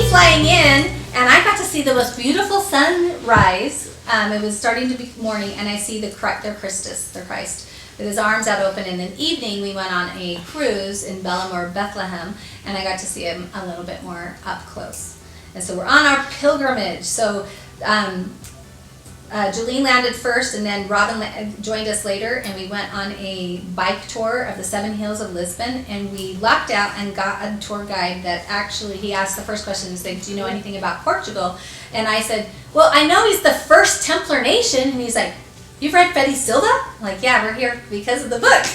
flying in, and I got to see the most beautiful sunrise. It was starting to be morning, and I see their Christus, their Christ, with his arms out open. And in the evening, we went on a cruise in Bellamore, Bethlehem, and I got to see him a little bit more up close. And so we're on our pilgrimage. So Jolene landed first, and then Robin joined us later, and we went on a bike tour of the 7 hills of Lisbon, and we lucked out and got a tour guide that actually, he asked the first question, he said, do you know anything about Portugal? And I said, well, I know he's the first Templar nation. And he's like, you've read Fede Silva? I'm like, yeah, we're here because of the book.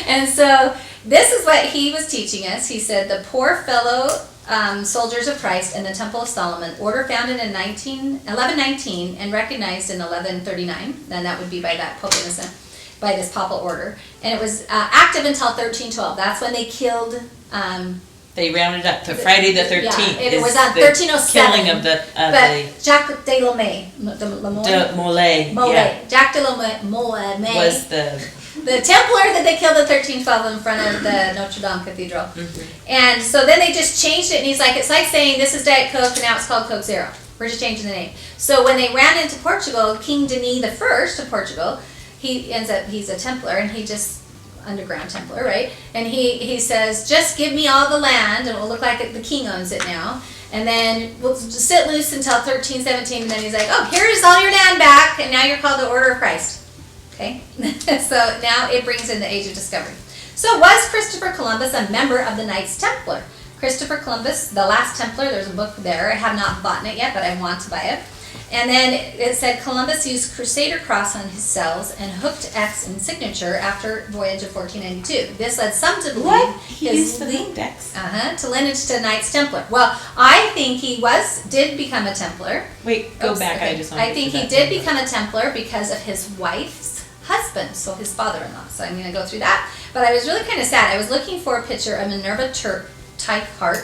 And so this is what he was teaching us. He said, the poor fellow soldiers of Christ and the Temple of Solomon, order founded in 1119 and recognized in 1139, then that would be by that Pope Innocent, by this papal order. And it was active until 1312. That's when they killed... they rounded up to Friday the 13th. Yeah, it was on 1307. Killing of the Jacques de Lomé. Jacques de Lomé was the Templar that they killed in 1312 in front of the Notre Dame Cathedral. And so then they just changed it, and he's like, it's like saying this is Diet Coke and now it's called Coke Zero. We're just changing the name. So when they ran into Portugal, King Denis I of Portugal, he's a Templar, and he just underground Templar, right? And he says, just give me all the land, and it will look like the king owns it now. And then we'll sit loose until 1317, and then he's like, oh, here's all your land back, and now you're called the Order of Christ. Okay? So now it brings in the Age of Discovery. So was Christopher Columbus a member of the Knights Templar? Christopher Columbus, the Last Templar, there's a book there. I have not bought it yet, but I want to buy it. And then it said Columbus used Crusader cross on his cells and hooked X in signature after voyage of 1492. This led some to believe his to lineage to Knights Templar. Well, I think he did become a Templar. Wait, go back. Okay. I think he did become a Templar because of his wife's husband, so his father-in-law. So I'm going to go through that. But I was really kind of sad. I was looking for a picture of Minerva Teichert.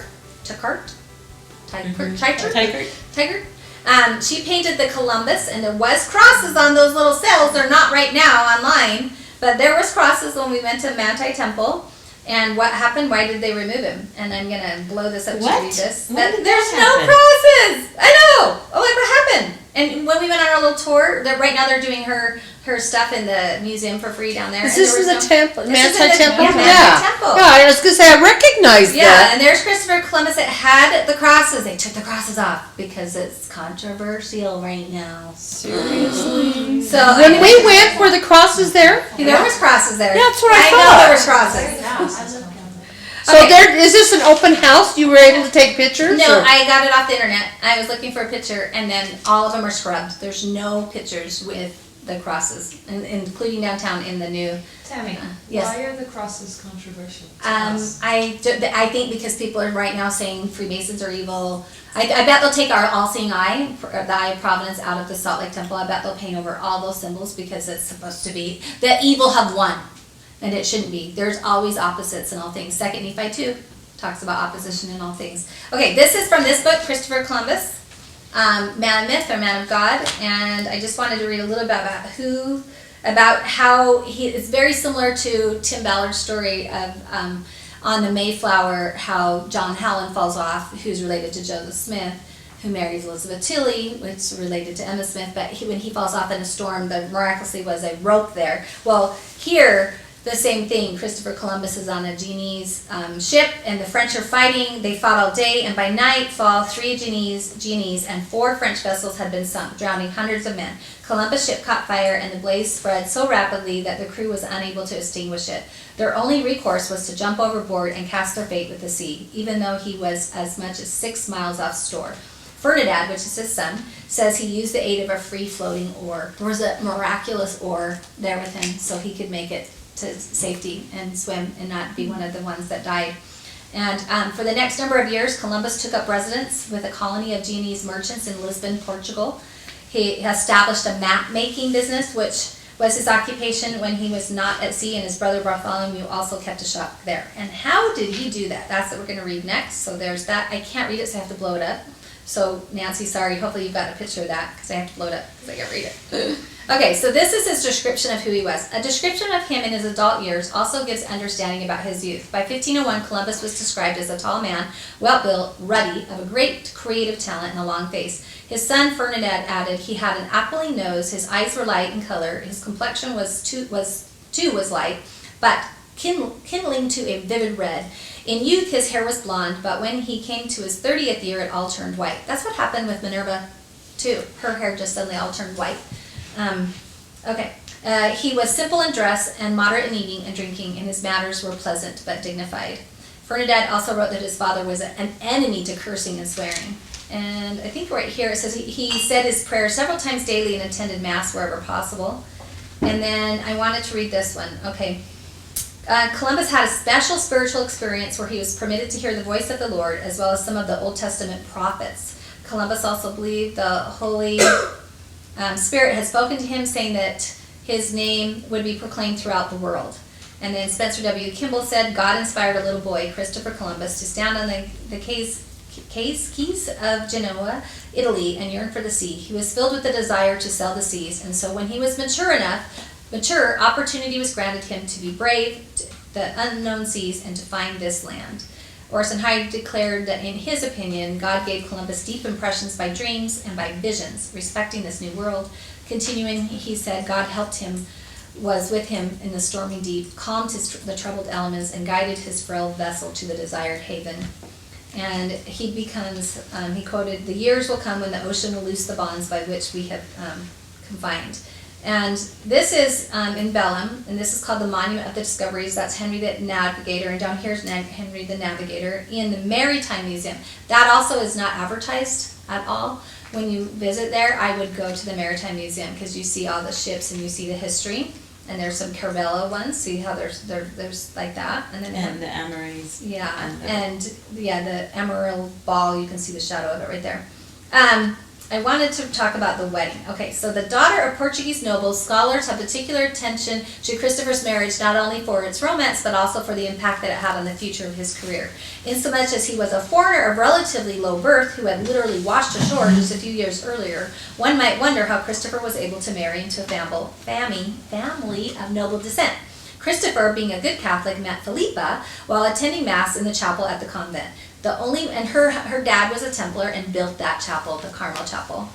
She painted the Columbus, and there was crosses on those little cells. They're not right now online, but there was crosses when we went to Manti Temple. And what happened? Why did they remove him? And I'm going to blow this up to read this. There's no crosses! I know! Oh, what happened? And when we went on our little tour, right now they're doing her stuff in the museum for free down there. Is this in the temple? Manti Temple? Yeah, Manti Temple. Yeah, I was going to say, I recognized that. Yeah, and there's Christopher Columbus that had the crosses. They took the crosses off because it's controversial right now. Seriously? So when we went, were the crosses there? There was crosses there. Yeah, that's what I know thought. there was crosses. So is this an open house? You were able to take pictures? No, I got it off the internet. I was looking for a picture, and then all of them are scrubbed. There's no pictures with the crosses, including downtown in the new. Tami, yes. Why are the crosses controversial? I think because people are right now saying Freemasons are evil. I bet they'll take our all-seeing eye, the eye of providence, out of the Salt Lake Temple. I bet they'll paint over all those symbols because it's supposed to be that evil have won. And it shouldn't be. There's always opposites in all things. 2 Nephi 2 talks about opposition in all things. Okay, this is from this book, Christopher Columbus, Man of Myth or Man of God. And I just wanted to read a little bit about how it's very similar to Tim Ballard's story of on the Mayflower, how John Howland falls off, who's related to Joseph Smith, who marries Elizabeth Tilley, which is related to Emma Smith. But when he falls off in a storm, there miraculously was a rope there. Well, here, the same thing. Christopher Columbus is on a Genoese ship, and the French are fighting. They fought all day, and by nightfall, 3 Genoese and 4 French vessels had been sunk, drowning hundreds of men. Columbus' ship caught fire, and the blaze spread so rapidly that the crew was unable to extinguish it. Their only recourse was to jump overboard and cast their fate with the sea, even though he was as much as 6 miles off shore. Ferdinand, which is his son, says he used the aid of a free-floating oar. There was a miraculous oar there with him, so he could make it to safety and swim and not be one of the ones that died. And for the next number of years, Columbus took up residence with a colony of Genoese merchants in Lisbon, Portugal. He established a map-making business, which was his occupation when he was not at sea, and his brother Bartholomew also kept a shop there. And how did he do that? That's what we're going to read next. So there's that. I can't read it, so I have to blow it up. So Nancy, sorry, hopefully you've got a picture of that, because I have to blow it up, because I can't read it. Okay, so this is his description of who he was. A description of him in his adult years also gives understanding about his youth. By 1501, Columbus was described as a tall man, well-built, ruddy, of a great creative talent and a long face. His son Ferdinand added he had an aquiline nose, his eyes were light in color, his complexion was light, but kindling to a vivid red. In youth, his hair was blonde, but when he came to his 30th year, it all turned white. That's what happened with Minerva, too. Her hair just suddenly all turned white. He was simple in dress and moderate in eating and drinking, and his manners were pleasant but dignified. Ferdinand also wrote that his father was an enemy to cursing and swearing. And I think right here it says he said his prayers several times daily and attended Mass wherever possible. And then I wanted to read this one. Okay. Columbus had a special spiritual experience where he was permitted to hear the voice of the Lord as well as some of the Old Testament prophets. Columbus also believed the Holy Spirit had spoken to him saying that his name would be proclaimed throughout the world. And then Spencer W. Kimball said, God inspired a little boy, Christopher Columbus, to stand on the quays of Genoa, Italy, and yearn for the sea. He was filled with the desire to sail the seas, and so when he was mature, opportunity was granted him to be brave the unknown seas and to find this land. Orson Hyde declared that in his opinion, God gave Columbus deep impressions by dreams and by visions respecting this new world. Continuing, he said, God helped him, was with him in the stormy deep, calmed the troubled elements, and guided his frail vessel to the desired haven. And he quoted, the years will come when the ocean will loose the bonds by which we have confined. And this is in Belém, and this is called the Monument of the Discoveries. That's Henry the Navigator, and down here is Henry the Navigator in the Maritime Museum. That also is not advertised at all. When you visit there, I would go to the Maritime Museum because you see all the ships and you see the history. And there's some Caravella ones. See how there's like that, and then the Amories. Yeah, the Emerald Ball. You can see the shadow of it right there. I wanted to talk about the wedding. Okay, so the daughter of Portuguese nobles, scholars have particular attention to Christopher's marriage, not only for its romance, but also for the impact that it had on the future of his career. Insomuch as he was a foreigner of relatively low birth who had literally washed ashore just a few years earlier, one might wonder how Christopher was able to marry into a family of noble descent. Christopher, being a good Catholic, met Philippa while attending Mass in the chapel at the convent. Her dad was a Templar and built that chapel, the Carmel Chapel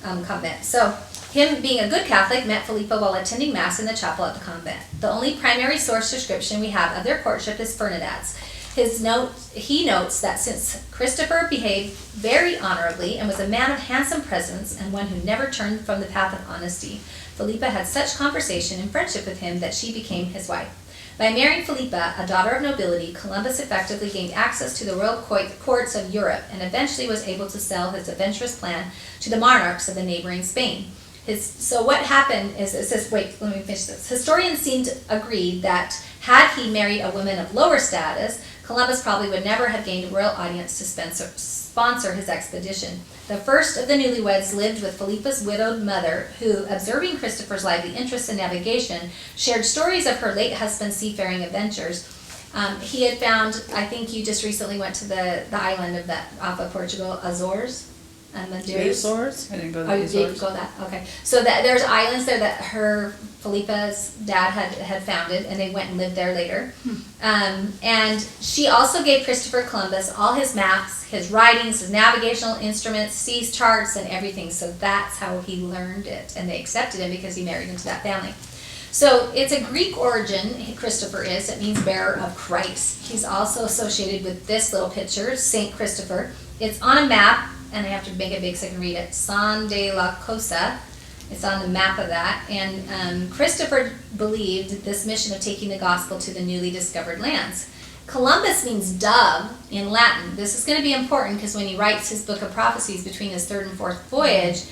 convent. So him being a good Catholic met Philippa while attending Mass in the chapel at the convent. The only primary source description we have of their courtship is Ferdinand's. He notes that since Christopher behaved very honorably and was a man of handsome presence and one who never turned from the path of honesty, Philippa had such conversation and friendship with him that she became his wife. By marrying Philippa, a daughter of nobility, Columbus effectively gained access to the royal courts of Europe and eventually was able to sell his adventurous plan to the monarchs of the neighboring Spain. So what happened is, it says, wait, let me finish this. Historians seem to agree that had he married a woman of lower status, Columbus probably would never have gained a royal audience to sponsor his expedition. The first of the newlyweds lived with Philippa's widowed mother, who, observing Christopher's lively interest in navigation, shared stories of her late husband's seafaring adventures. He had found, I think you just recently went to the island of that off of Portugal, Azores. Azores? I didn't go to Oh, the you Azores. did go that? Okay. So there's islands there that Philippa's dad had founded, and they went and lived there later. And she also gave Christopher Columbus all his maps, his writings, his navigational instruments, sea charts, and everything. So that's how he learned it, and they accepted him because he married into that family. So it's a Greek origin, Christopher is. It means bearer of Christ. He's also associated with this little picture, Saint Christopher. It's on a map, and I have to make it big so I can read it. San de la Cosa. It's on the map of that. And Christopher believed this mission of taking the gospel to the newly discovered lands. Columbus means dove in Latin. This is going to be important because when he writes his book of prophecies between his third and fourth voyage,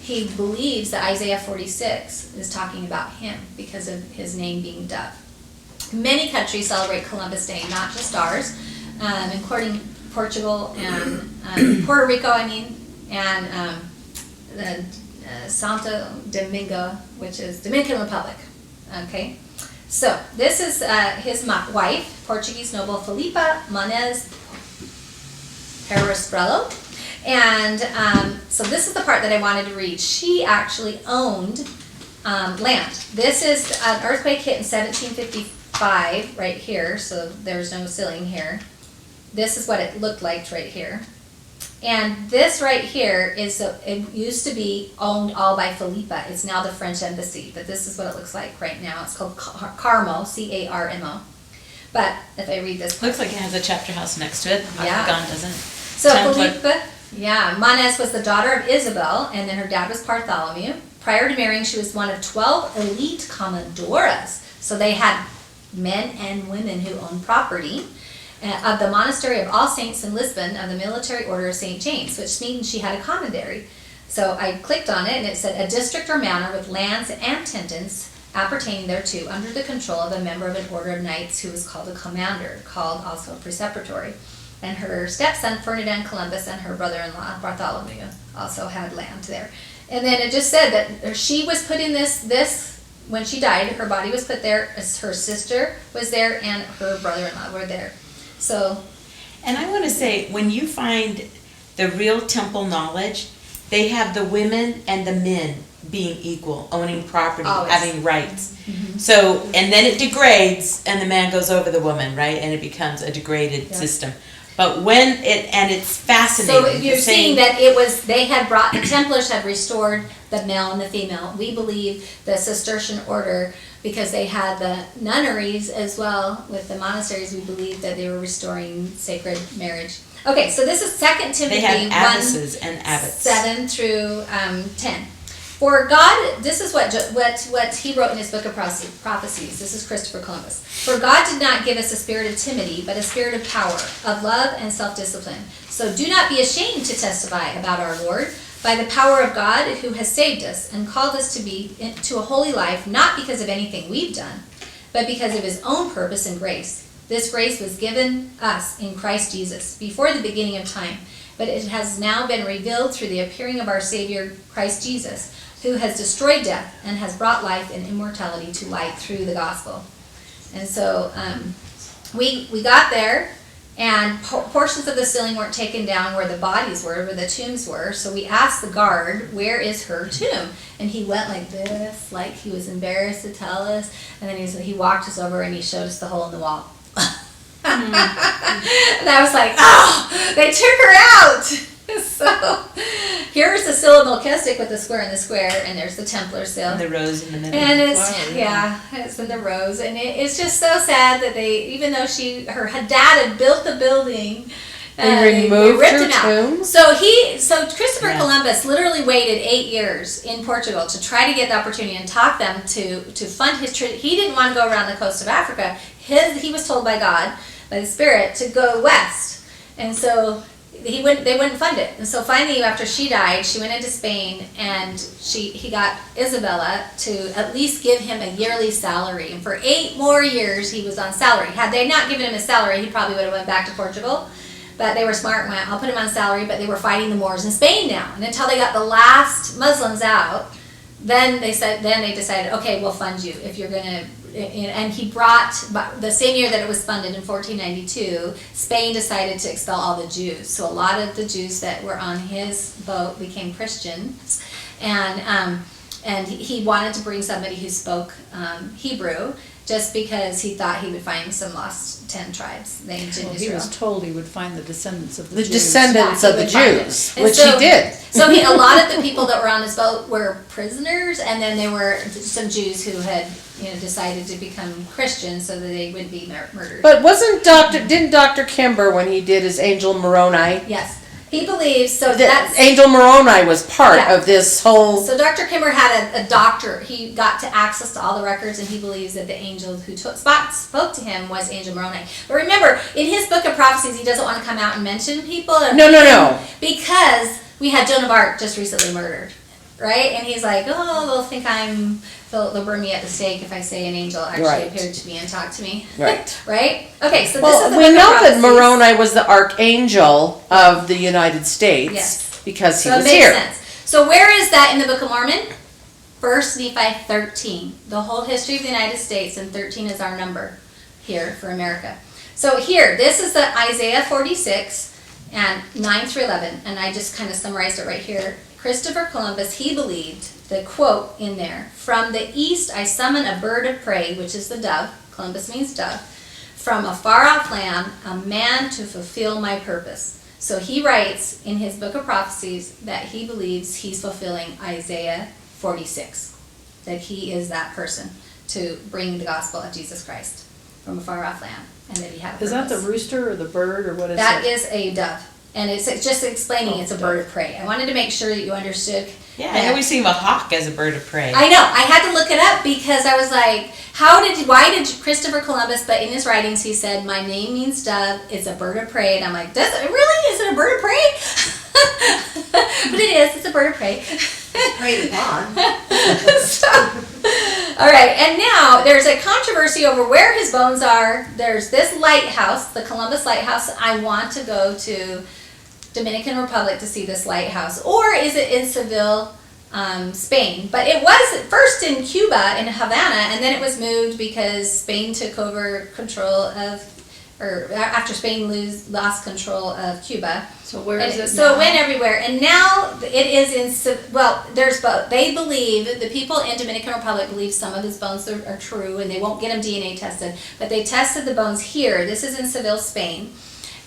he believes that Isaiah 46 is talking about him because of his name being dove. Many countries celebrate Columbus Day, not just ours, including Portugal and Puerto Rico, and Santo Domingo, which is Dominican Republic. Okay, so this is his wife, Portuguese noble Philippa Manes Perestrello. And so this is the part that I wanted to read. She actually owned land. This is an earthquake hit in 1755 right here, so there's no ceiling here. This is what it looked like right here. And this right here is, it used to be owned all by Philippa. It's now the French embassy, but this is what it looks like right now. It's called Carmo, C-A-R-M-O. But if I read this. Looks like it has a chapter house next to it. Yeah. Octagon, doesn't it? So Templar. Philippa, Manes was the daughter of Isabel, and then her dad was Bartholomew. Prior to marrying, she was one of 12 elite commandoras. So they had men and women who owned property. Of the monastery of All Saints in Lisbon of the military order of St. James, which means she had a commandery. So I clicked on it and it said a district or manor with lands and tenants appertaining thereto under the control of a member of an order of knights who was called a commander, called also a preceptory. And her stepson Ferdinand Columbus and her brother-in-law Bartholomew also had land there. And then it just said that she was put in this when she died, her body was put there, her sister was there, and her brother-in-law were there. So, and I want to say, when you find the real temple knowledge, they have the women and the men being equal, owning property, always. having rights. So, and then it degrades, and the man goes over the woman, right? And it becomes a degraded system. But when it's fascinating. So you're seeing that it was, they had brought, the Templars had restored the male and the female. We believe the Cistercian order, because they had the nunneries as well with the monasteries, we believe that they were restoring sacred marriage. Okay, so this is 2 Timothy they had 1, abbesses and abbots. 7 through 10. For God, this is what he wrote in his book of prophecies. This is Christopher Columbus. For God did not give us a spirit of timidity, but a spirit of power, of love, and self-discipline. So do not be ashamed to testify about our Lord, by the power of God who has saved us and called us to a holy life, not because of anything we've done, but because of his own purpose and grace. This grace was given us in Christ Jesus before the beginning of time, but it has now been revealed through the appearing of our Savior Christ Jesus, who has destroyed death and has brought life and immortality to light through the gospel. And so we got there, and portions of the ceiling weren't taken down where the bodies were, where the tombs were. So we asked the guard, where is her tomb? And he went like this, like he was embarrassed to tell us. And then he walked us over and he showed us the hole in the wall. And I was like, oh, they took her out. So here's the seal of Melchizedek with the square and the square, and there's the Templar seal. And the rose in the middle. And it's, it's in the rose. And it's just so sad that they, even though her dad had built the building, They removed ripped her him out. tomb? So Christopher Columbus literally waited 8 years in Portugal to try to get the opportunity and talk them to fund his trip. He didn't want to go around the coast of Africa. He was told by God, by the Spirit, to go west. And so they wouldn't fund it. And so finally, after she died, she went into Spain, and he got Isabella to at least give him a yearly salary. And for 8 more years, he was on salary. Had they not given him a salary, he probably would have went back to Portugal. But they were smart and went, I'll put him on salary, but they were fighting the Moors in Spain now. And until they got the last Muslims out, then they decided, okay, we'll fund you if you're going to. And he brought, the same year that it was funded in 1492, Spain decided to expel all the Jews. So a lot of the Jews that were on his boat became Christians. And he wanted to bring somebody who spoke Hebrew, just because he thought he would find some lost 10 tribes. They ancient He Israel. was told he would find the descendants of the The Jews. descendants Yeah, of he the would find Jews, it. And which so- he did. So a lot of the people that were on his boat were prisoners, and then there were some Jews who had decided to become Christians so that they wouldn't be murdered. But didn't Dr. Kimber, when he did his Angel Moroni, Yes, he believes, so that that's... Angel Moroni was part Yeah. of this whole... So Dr. Kimber had a doctor. He got to access to all the records, and he believes that the angel who spoke to him was Angel Moroni. But remember, in his book of prophecies, he doesn't want to come out and mention people. No. Because we had Joan of Arc just recently murdered, right? And he's like, they'll burn me at the stake if I say an angel actually Right. appeared to me and talked to me. Right. Right? Okay, so this is Well, the we book of know that prophecies. Moroni was the archangel of the United States Yes. because he So it was makes here. sense. So where is that in the Book of Mormon? 1 Nephi 13. The whole history of the United States, and 13 is our number here for America. So here, this is the Isaiah 46 and 9 through 11, and I just kind of summarized it right here. Christopher Columbus, he believed, the quote in there, "From the east I summon a bird of prey," which is the dove, Columbus means dove, "from a far-off land, a man to fulfill my purpose." So he writes in his book of prophecies that he believes he's fulfilling Isaiah 46, that he is that person to bring the gospel of Jesus Christ from a far-off land, and that he had a Is that the purpose. rooster or the bird or what is That it? is a dove, and it's just explaining it's a bird of prey. I wanted to make sure that you understood. Yeah, that- I always think of a hawk as a bird of prey. I know. I had to look it up because I was like, why did Christopher Columbus, but in his writings he said, "My name means dove, it's a bird of prey," and I'm like, does it really? Is it a bird of prey? But it is, it's a bird of prey. Preyed upon. So, all right, and now there's a controversy over where his bones are. There's this lighthouse, the Columbus Lighthouse. I want to go to Dominican Republic to see this lighthouse, or is it in Seville, Spain? But it was first in Cuba, in Havana, and then it was moved because Spain took over control of, or after Spain lost control of Cuba. So where And is it so now? it went everywhere, and now it is well, there's both. They believe, the people in Dominican Republic believe some of his bones are true, and they won't get them DNA tested, but they tested the bones here. This is in Seville, Spain,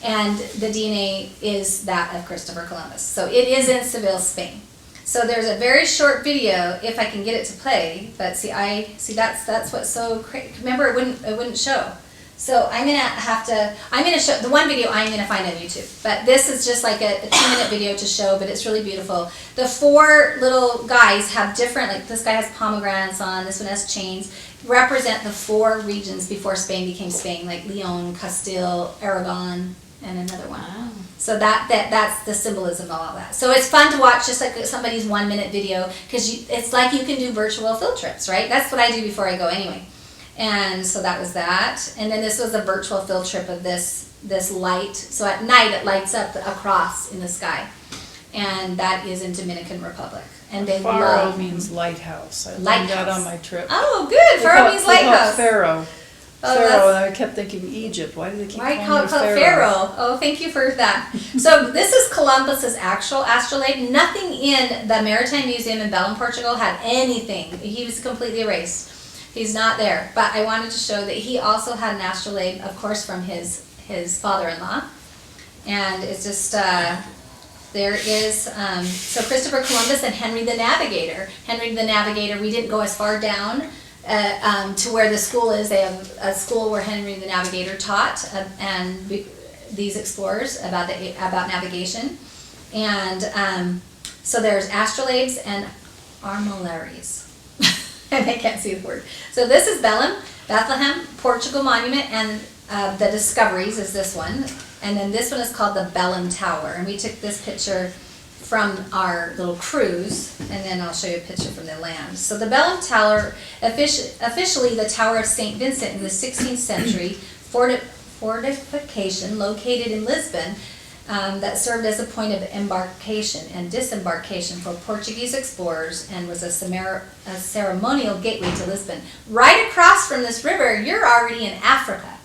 and the DNA is that of Christopher Columbus. So it is in Seville, Spain. So there's a very short video, if I can get it to play, but that's what's so crazy. Remember, it wouldn't show. So I'm gonna show the one video I'm gonna find on YouTube. But this is just like a 2-minute video to show, but it's really beautiful. The 4 little guys have different, like this guy has pomegranates on, this one has chains, represent the 4 regions before Spain became Spain, like Leon, Castile, Aragon, and another one. Wow. So that's the symbolism of all that. So it's fun to watch, just like somebody's 1-minute video, because it's like you can do virtual field trips, right? That's what I do before I go anyway. And so that was that. And then this was a virtual field trip of this light. So at night it lights up a cross in the sky. And that is in Dominican Republic. And they Faro love... means lighthouse. I learned Lighthouse. that on my trip. Oh, good. Faro means They call it lighthouse. Pharaoh. Oh, Pharaoh, that's- and I kept thinking Egypt. Why do they keep Why calling call it it called Pharaoh? Oh, thank you for that. So this is Columbus's actual astrolabe. Nothing in the Maritime Museum in Belém, Portugal had anything. He was completely erased. He's not there. But I wanted to show that he also had an astrolabe, of course, from his father-in-law. And it's just, there is, so Christopher Columbus and Henry the Navigator. Henry the Navigator, we didn't go as far down to where the school is. They have a school where Henry the Navigator taught these explorers about navigation. And so there's astrolabes and armillaries. And I can't see the word. So this is Bethlehem, Portugal Monument, and the Discoveries is this one. And then this one is called the Belém Tower. And we took this picture from our little cruise, and then I'll show you a picture from the land. So the Belém Tower, officially the Tower of St. Vincent in the 16th century, fortification located in Lisbon, that served as a point of embarkation and disembarkation for Portuguese explorers and was a ceremonial gateway to Lisbon. Right across from this river, you're already in Africa.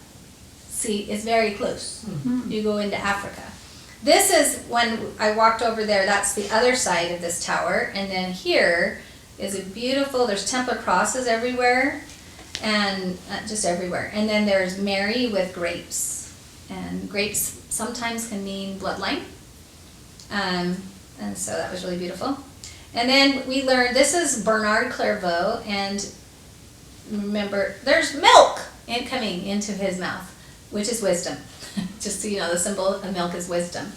See, it's very close. You go into Africa. This is when I walked over there, that's the other side of this tower. And then here is a beautiful, there's Templar crosses everywhere, and just everywhere. And then there's Mary with grapes. And grapes sometimes can mean bloodline. And so that was really beautiful. And then we learned, this is Bernard Clairvaux, and remember, there's milk coming into his mouth, which is wisdom. Just so you know, the symbol of milk is wisdom.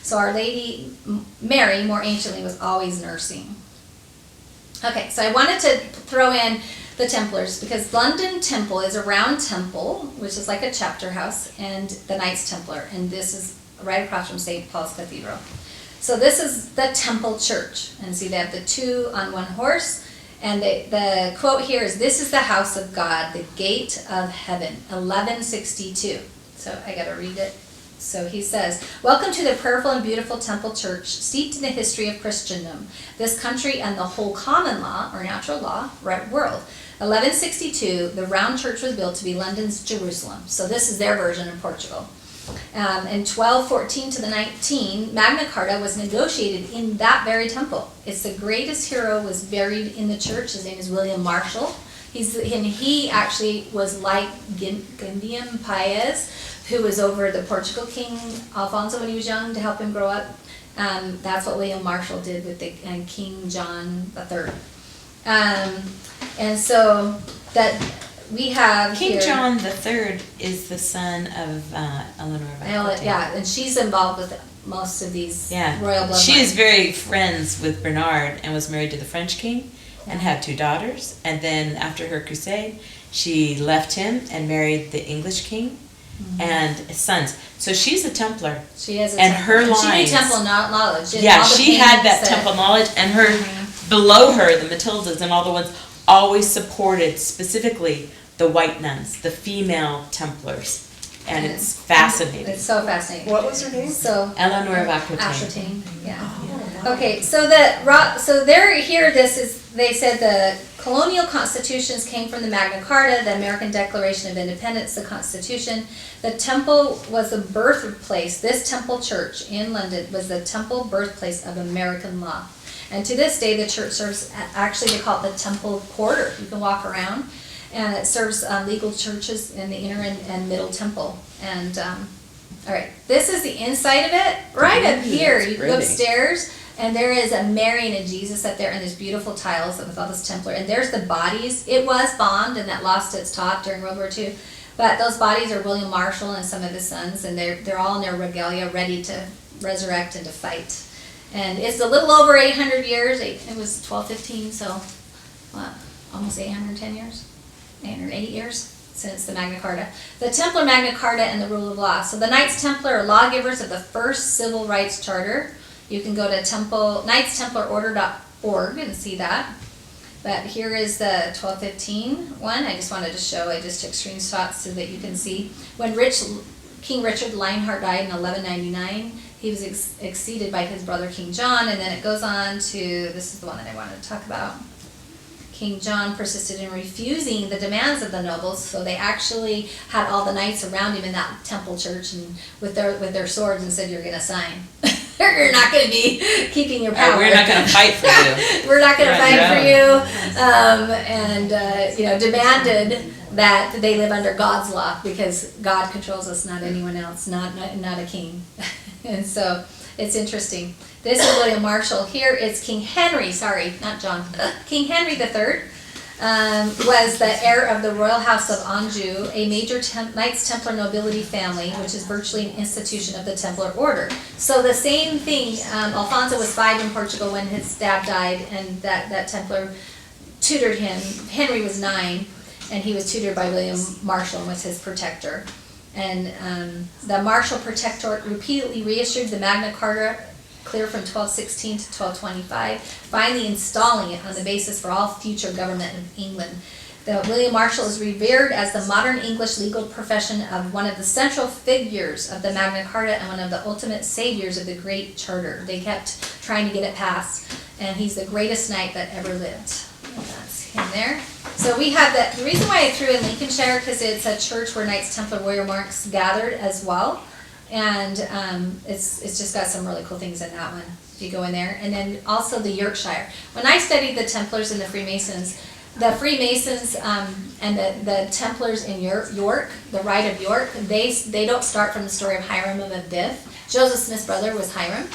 So Our Lady Mary, more anciently, was always nursing. Okay, so I wanted to throw in the Templars, because London Temple is a round temple, which is like a chapter house, and the Knights Templar, and this is right across from St. Paul's Cathedral. So this is the Temple Church, and see they have the 2 on 1 horse, and the quote here is, "This is the house of God, the gate of heaven," 1162. So I gotta read it. So he says, "Welcome to the prayerful and beautiful Temple Church, steeped in the history of Christendom, this country and the whole common law, or natural law, world. 1162, the round church was built to be London's Jerusalem." So this is their version of Portugal. In 1214 to the 19, Magna Carta was negotiated in that very temple. It's the greatest hero was buried in the church. His name is William Marshall. He actually was like Guillem Paez, who was over the Portugal king Alfonso when he was young to help him grow up. That's what William Marshall did with King John III. And so that we have King here, John III is the son of Eleanor of Aquitaine. yeah, and she's involved with most of these Yeah. royal bloodlines. She is very friends with Bernard and was married to the French king and had 2 daughters. And then after her crusade, she left him and married the English king and his sons. So she's a Templar. She has a and temple. her And she lines- knew temple knowledge. And Yeah, all the she had paintings that temple knowledge, and her below her, the Matildas and all the ones, always supported specifically the white nuns, the female Templars, and it's fascinating. It's so fascinating. What was her name? So Eleanor of Aquitaine. Ascertain, yeah. Okay, so they're here. They said the colonial constitutions came from the Magna Carta, the American Declaration of Independence, the Constitution. The temple was the birthplace. This temple church in London was the temple birthplace of American law. And to this day, the church serves, actually they call it the temple quarter. You can walk around, and it serves legal churches in the inner and middle temple. And all right, this is the inside of it. Right up here, that's you go pretty. upstairs, and there is a Mary and a Jesus up there, and there's beautiful tiles with all this Templar. And there's the bodies. It was bombed, and that lost its top during World War II. But those bodies are William Marshall and some of his sons, and they're all in their regalia, ready to resurrect and to fight. And it's a little over 800 years. It was 1215, so what, almost 810 years? 808 years since the Magna Carta. The Templar Magna Carta and the rule of law. So the Knights Templar are lawgivers of the first civil rights charter. You can go to knightstemplororder.org and see that. But here is the 1215 one. I just wanted to show, I just took screenshots so that you can see. When King Richard Lionheart died in 1199, he was succeeded by his brother King John, and then it goes on to, this is the one that I wanted to talk about. King John persisted in refusing the demands of the nobles, so they actually had all the knights around him in that temple church and with their swords and said, "You're going to sign. You're not going to be keeping your power. We're not going to fight for you." We're not going to Right, fight yeah. for you, demanded that they live under God's law because God controls us, not anyone else, not a king. And so it's interesting. This is William Marshall. Here it's King Henry, sorry, not John. King Henry III was the heir of the royal house of Anjou, a major Knights Templar nobility family, which is virtually an institution of the Templar order. So the same thing, Alfonso was 5 in Portugal when his dad died, and that Templar tutored him. Henry was 9, and he was tutored by William Marshall and was his protector. And the Marshall Protectorate repeatedly reissued the Magna Carta, clear from 1216 to 1225, finally installing it on the basis for all future government of England. William Marshall is revered as the modern English legal profession of one of the central figures of the Magna Carta and one of the ultimate saviors of the Great Charter. They kept trying to get it passed, and he's the greatest knight that ever lived. And that's him there. So we have that. The reason why I threw in Lincolnshire, because it's a church where Knights Templar warrior monks gathered as well. And it's just got some really cool things in that one, if you go in there. And then also the Yorkshire. When I studied the Templars and the Freemasons and the Templars in York, the Rite of York, they don't start from the story of Hiram of Abiff. Joseph Smith's brother was Hiram,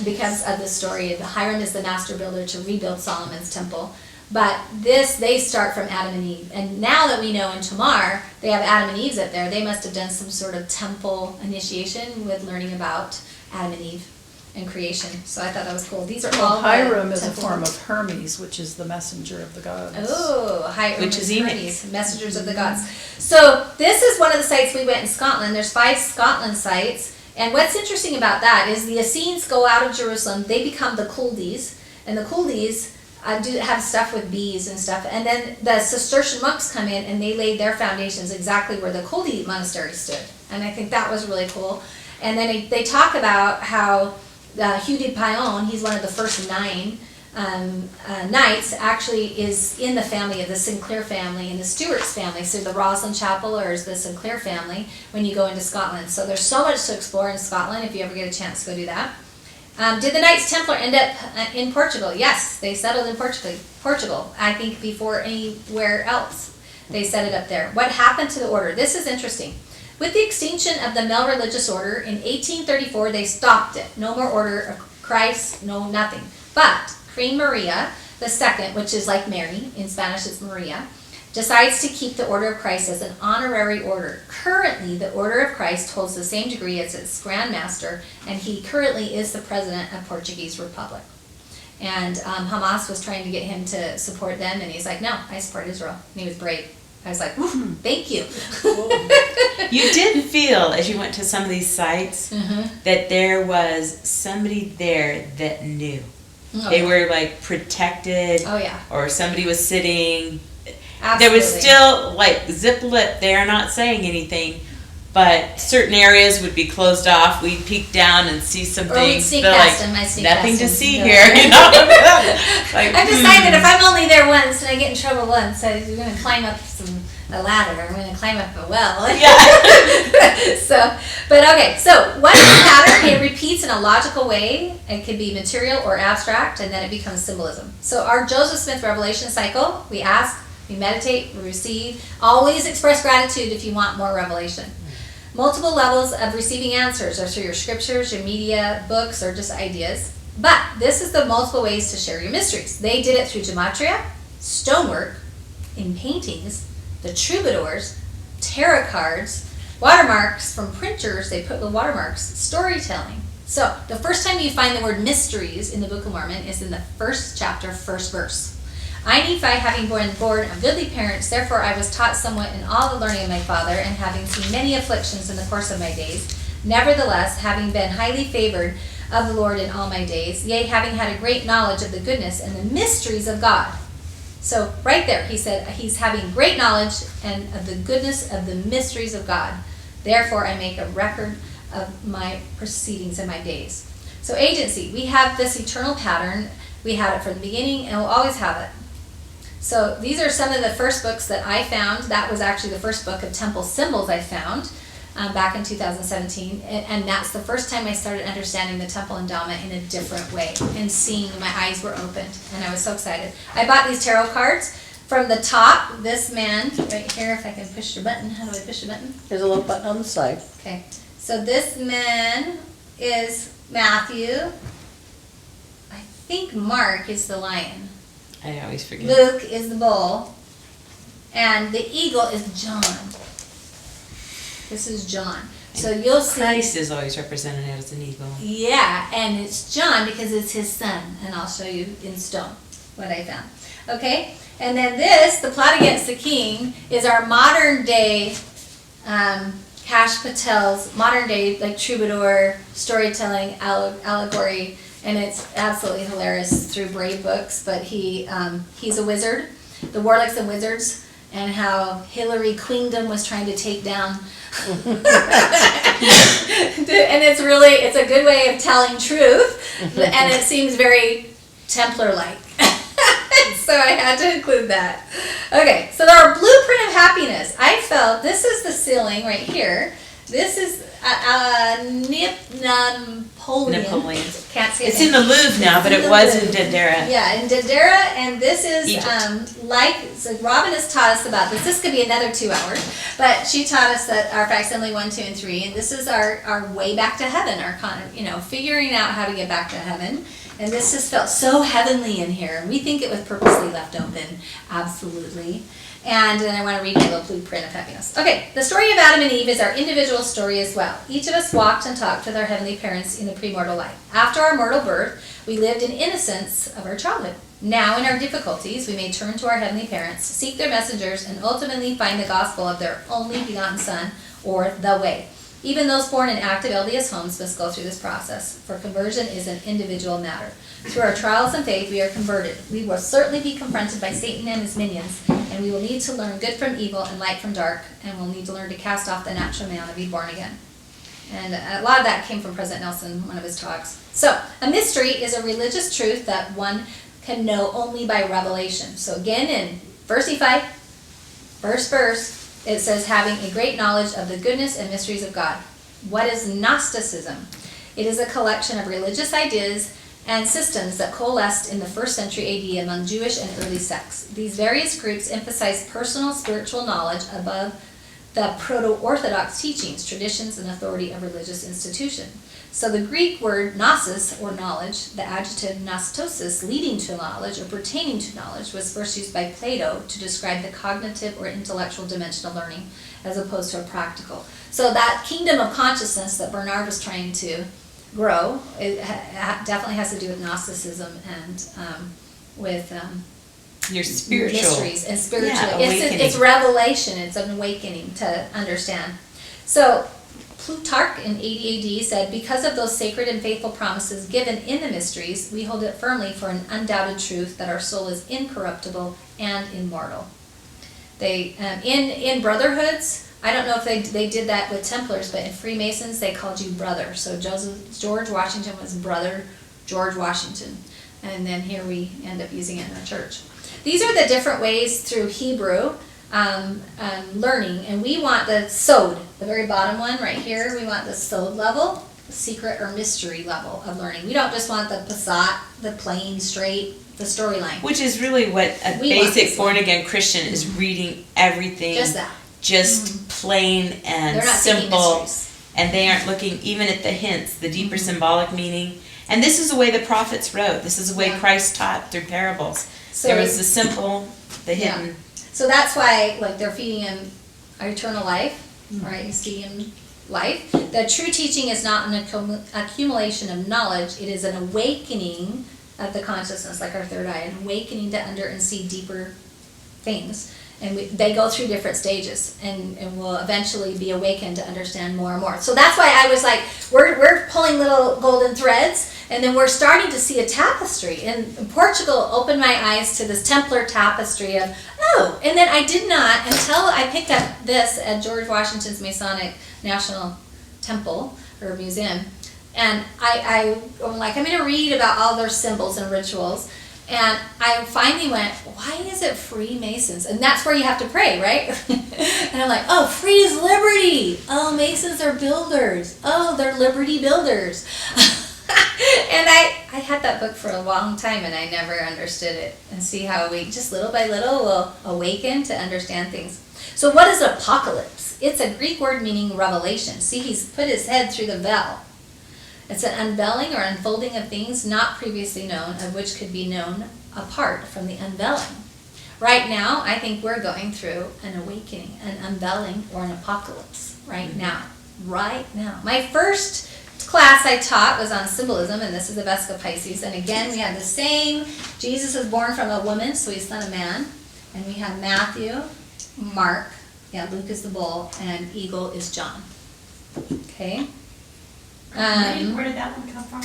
because of the story. Hiram is the master builder to rebuild Solomon's temple. But they start from Adam and Eve. And now that we know in Tamar, they have Adam and Eve's up there, they must have done some sort of temple initiation with learning about Adam and Eve and creation. So I thought that was cool. These are all Hiram is a temple- form of Hermes, which is the messenger of the gods. Oh, Hiram Which is Enoch. Hermes, messengers of the gods. So this is one of the sites we went in Scotland. There's 5 Scotland sites. And what's interesting about that is the Essenes go out of Jerusalem. They become the Culdees. And the Culdees do have stuff with bees and stuff, and then the Cistercian monks come in and they laid their foundations exactly where the Culdee monastery stood, and I think that was really cool. And then they talk about how Hugh de Payon, he's one of the first 9 Knights actually is in the family of the Sinclair family and the Stuarts family. So the Roslin Chapel or is the Sinclair family when you go into Scotland. So there's so much to explore in Scotland if you ever get a chance to go do that. Did the Knights Templar end up in Portugal? Yes, they settled in Portugal. I think before anywhere else they set it up there. What happened to the order? This is interesting. With the extinction of the Mel Religious Order in 1834, they stopped it. No more Order of Christ, no nothing. But Queen Maria II, which is like Mary, in Spanish it's Maria, decides to keep the Order of Christ as an honorary order. Currently, the Order of Christ holds the same degree as its Grand Master, and he currently is the President of Portuguese Republic. And Hamas was trying to get him to support them, and he's like, no, I support Israel. And he was brave. I was like, thank you. You did feel, as you went to some of these sites, that there was somebody there that knew. Oh, They yeah. were like protected, Oh, yeah. or somebody was sitting. Absolutely. There was still like zip lip there, not saying anything, but certain areas would be closed off. We'd peek down and see some Or we'd things. sneak but past like, them. I sneak nothing past to them. see No. here, you know. Like, I've decided if I'm only there once and I get in trouble once, I'm going to climb up a ladder. I'm going to climb up a well. Yeah. So one pattern, it repeats in a logical way. It could be material or abstract, and then it becomes symbolism. So our Joseph Smith Revelation cycle, we ask, we meditate, we receive. Always express gratitude if you want more revelation. Multiple levels of receiving answers are through your scriptures, your media, books, or just ideas. But this is the multiple ways to share your mysteries. They did it through gematria, stonework, in paintings, the troubadours, tarot cards, watermarks from printers. They put the watermarks, storytelling. So the first time you find the word mysteries in the Book of Mormon is in the first chapter, first verse. I, Nephi, having been born of goodly parents, therefore I was taught somewhat in all the learning of my father, and having seen many afflictions in the course of my days, nevertheless, having been highly favored of the Lord in all my days, yea, having had a great knowledge of the goodness and the mysteries of God. So right there, he said he's having great knowledge and of the goodness of the mysteries of God. Therefore, I make a record of my proceedings in my days. So agency, we have this eternal pattern. We had it from the beginning, and we'll always have it. So these are some of the first books that I found. That was actually the first book of temple symbols I found back in 2017. And that's the first time I started understanding the temple endowment in a different way and seeing my eyes were opened. And I was so excited. I bought these tarot cards. From the top, this man, right here, if I can push the button. How do I push the button? There's a little button on the side. Okay. So this man is Matthew. I think Mark is the lion. I always forget. Luke is the bull, and the eagle is John. This is John. So you'll see. Christ is always represented as an eagle. Yeah, and it's John because it's his son, and I'll show you in stone what I found. Okay, and then this, the plot against the king, is our modern day Cash Patel's modern day like troubadour storytelling allegory. And it's absolutely hilarious through Brave Books, but he's a wizard, the Warlocks and Wizards, and how Hillary Queendom was trying to take down. And it's a good way of telling truth, and it seems very Templar-like. So I had to include that. Okay, so our blueprint of happiness. I felt this is the ceiling right here. This is Napoleon. Can't say It's in the Louvre now, but it was in Dendera. Yeah, in Dendera, and this is Egypt. so Robin has taught us about this. This could be another 2 hours, but she taught us that our facsimile 1, 2, and 3, and this is our way back to heaven, our kind of, figuring out how to get back to heaven. And this just felt so heavenly in here. We think it was purposely left open, absolutely. And then I want to read my little blueprint of happiness. Okay, the story of Adam and Eve is our individual story as well. Each of us walked and talked with our heavenly parents in the premortal life. After our mortal birth, we lived in innocence of our childhood. Now, in our difficulties, we may turn to our heavenly parents, seek their messengers, and ultimately find the gospel of their only begotten Son, or the way. Even those born in active LDS homes must go through this process, for conversion is an individual matter. Through our trials and faith, we are converted. We will certainly be confronted by Satan and his minions, and we will need to learn good from evil and light from dark, and we'll need to learn to cast off the natural man and be born again. And a lot of that came from President Nelson, one of his talks. So, a mystery is a religious truth that one can know only by revelation. So again, in verse 5, verse, it says, having a great knowledge of the goodness and mysteries of God. What is Gnosticism? It is a collection of religious ideas and systems that coalesced in the 1st century AD among Jewish and early sects. These various groups emphasize personal spiritual knowledge above the proto-Orthodox teachings, traditions, and authority of religious institutions. So the Greek word gnosis, or knowledge, the adjective gnostosis, leading to knowledge or pertaining to knowledge, was first used by Plato to describe the cognitive or intellectual dimension of learning as opposed to a practical. So that kingdom of consciousness that Bernard was trying to grow, it definitely has to do with Gnosticism and with Your spiritual mysteries and spiritual. Yeah, It's revelation. It's an awakening to understand. So Plutarch in 80 AD said, because of those sacred and faithful promises given in the mysteries, we hold it firmly for an undoubted truth that our soul is incorruptible and immortal. They in brotherhoods, I don't know if they did that with Templars, but in Freemasons they called you brother. So George Washington was brother George Washington, and then here we end up using it in our church. These are the different ways through Hebrew learning, and we want the sod, the very bottom one right here. We want the sod level, the secret or mystery level of learning. We don't just want the passat, the plain, straight, the storyline. which is really what a We want basic this one. born-again Christian is reading everything. Just that. Just plain and They're not seeking simple. mysteries. And they aren't looking even at the hints, the deeper symbolic meaning. And this is the way the prophets wrote. This is the way Yeah. Christ taught through parables. So There was the simple, the Yeah. hidden. So that's why, like, they're feeding him eternal life, right? He's feeding him life. The true teaching is not an accumulation of knowledge. It is an awakening of the consciousness, like our third eye, an awakening to under and see deeper things. And they go through different stages, and will eventually be awakened to understand more and more. So that's why I was like, we're pulling little golden threads, and then we're starting to see a tapestry. And Portugal opened my eyes to this Templar tapestry of, oh, and then I did not until I picked up this at George Washington's Masonic National Temple, or Museum. And I'm like, I'm going to read about all their symbols and rituals. And I finally went, why is it Freemasons? And that's where you have to pray, right? And I'm like, oh, free is liberty. Oh, Masons are builders. Oh, they're liberty builders. And I had that book for a long time, and I never understood it. And see how we just little by little will awaken to understand things. So what is apocalypse? It's a Greek word meaning revelation. See, he's put his head through the veil. It's an unveiling or unfolding of things not previously known, of which could be known apart from the unveiling. Right now, I think we're going through an awakening, an unveiling, or an apocalypse right now. Right now. My first class I taught was on symbolism, and this is the Vesca Pisces. And again, we had the same, Jesus is born from a woman, so he's not a man. And we have Matthew, Mark, Luke is the bull, and eagle is John. Okay? Where did that one come from?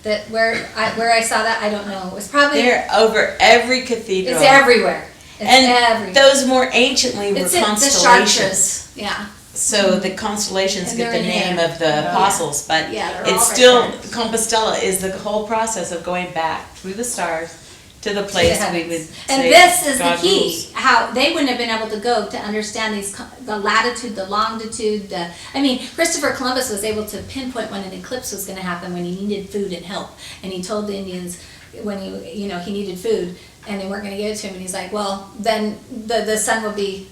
That where I saw that, I don't know. It was probably They're over every cathedral. it's everywhere. It's And everywhere. those more anciently were It's in the constellations. chakras. Yeah. So the constellations And get they're the in name here. of the apostles, but Yeah, they're all it's right still, there. Compostela is the whole process of going back through the stars to the place we heavens. would And say this is God the key. rules. How they wouldn't have been able to go to understand the latitude, the longitude. Christopher Columbus was able to pinpoint when an eclipse was going to happen when he needed food and help, and he told the Indians when he needed food and they weren't going to give it to him, and he's like, well, then the sun will be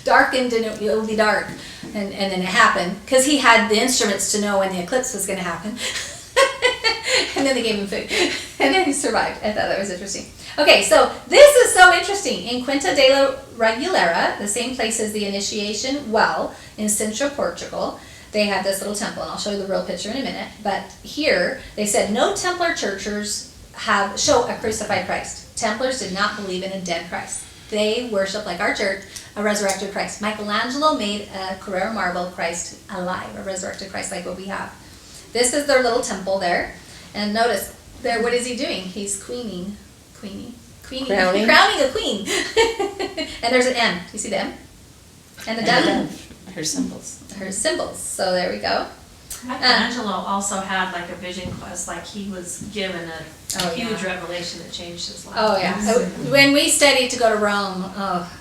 darkened, and it will be dark, and then it happened because he had the instruments to know when the eclipse was going to happen. And then they gave him food. And then he survived. I thought that was interesting. Okay, so this is so interesting. In Quinta de la Regulera, the same place as the initiation well in Sintra, Portugal, they have this little temple, and I'll show you the real picture in a minute. But here, they said no Templar churches show a crucified Christ. Templars did not believe in a dead Christ. They worship, like our church, a resurrected Christ. Michelangelo made a Carrara marble Christ alive, a resurrected Christ like what we have. This is their little temple there. And notice, there, what is he doing? He's crowning a queen. And there's an M. You see the M? And the dove. Her symbols. Her symbols. So there we go. Michelangelo also had like a vision quest, like he was given a huge revelation that changed his life. Oh yeah. When we studied to go to Rome,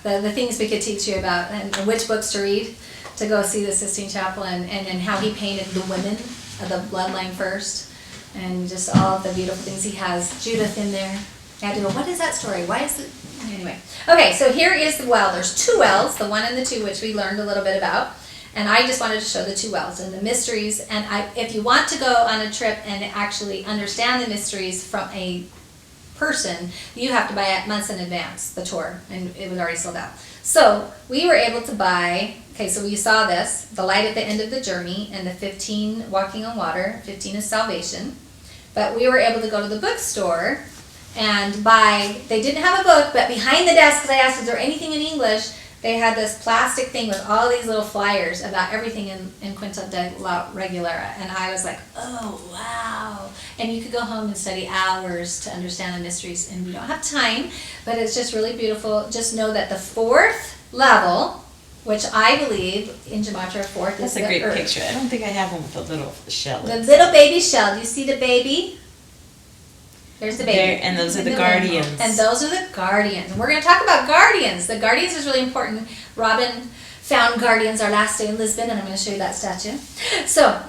the things we could teach you about and which books to read to go see the Sistine Chapel and how he painted the women of the bloodline first and just all of the beautiful things he has. Judith in there. I had to go, what is that story? Why is it? Anyway. Okay, so here is the well. There's two wells, the one and the two, which we learned a little bit about. And I just wanted to show the two wells and the mysteries. And if you want to go on a trip and actually understand the mysteries from a person, you have to buy it months in advance, the tour, and it was already sold out. So we were able to buy, okay, so we saw this, the light at the end of the journey, and the 15 walking on water, 15 is salvation. But we were able to go to the bookstore and buy, they didn't have a book, but behind the desk, because I asked, is there anything in English? They had this plastic thing with all these little flyers about everything in Quinta de la Regulera. And I was like, oh, wow. And you could go home and study hours to understand the mysteries. And we don't have time, but it's just really beautiful. Just know that the fourth level, which I believe in Gematria fourth is That's the a great earth. picture. I don't think I have one with the little shell. The little baby shell. Do you see the baby? There's the baby. There, and those are And the the guardians. And those are the guardians. And we're going to talk about guardians. The guardians is really important. Robin found guardians our last day in Lisbon, and I'm going to show you that statue. So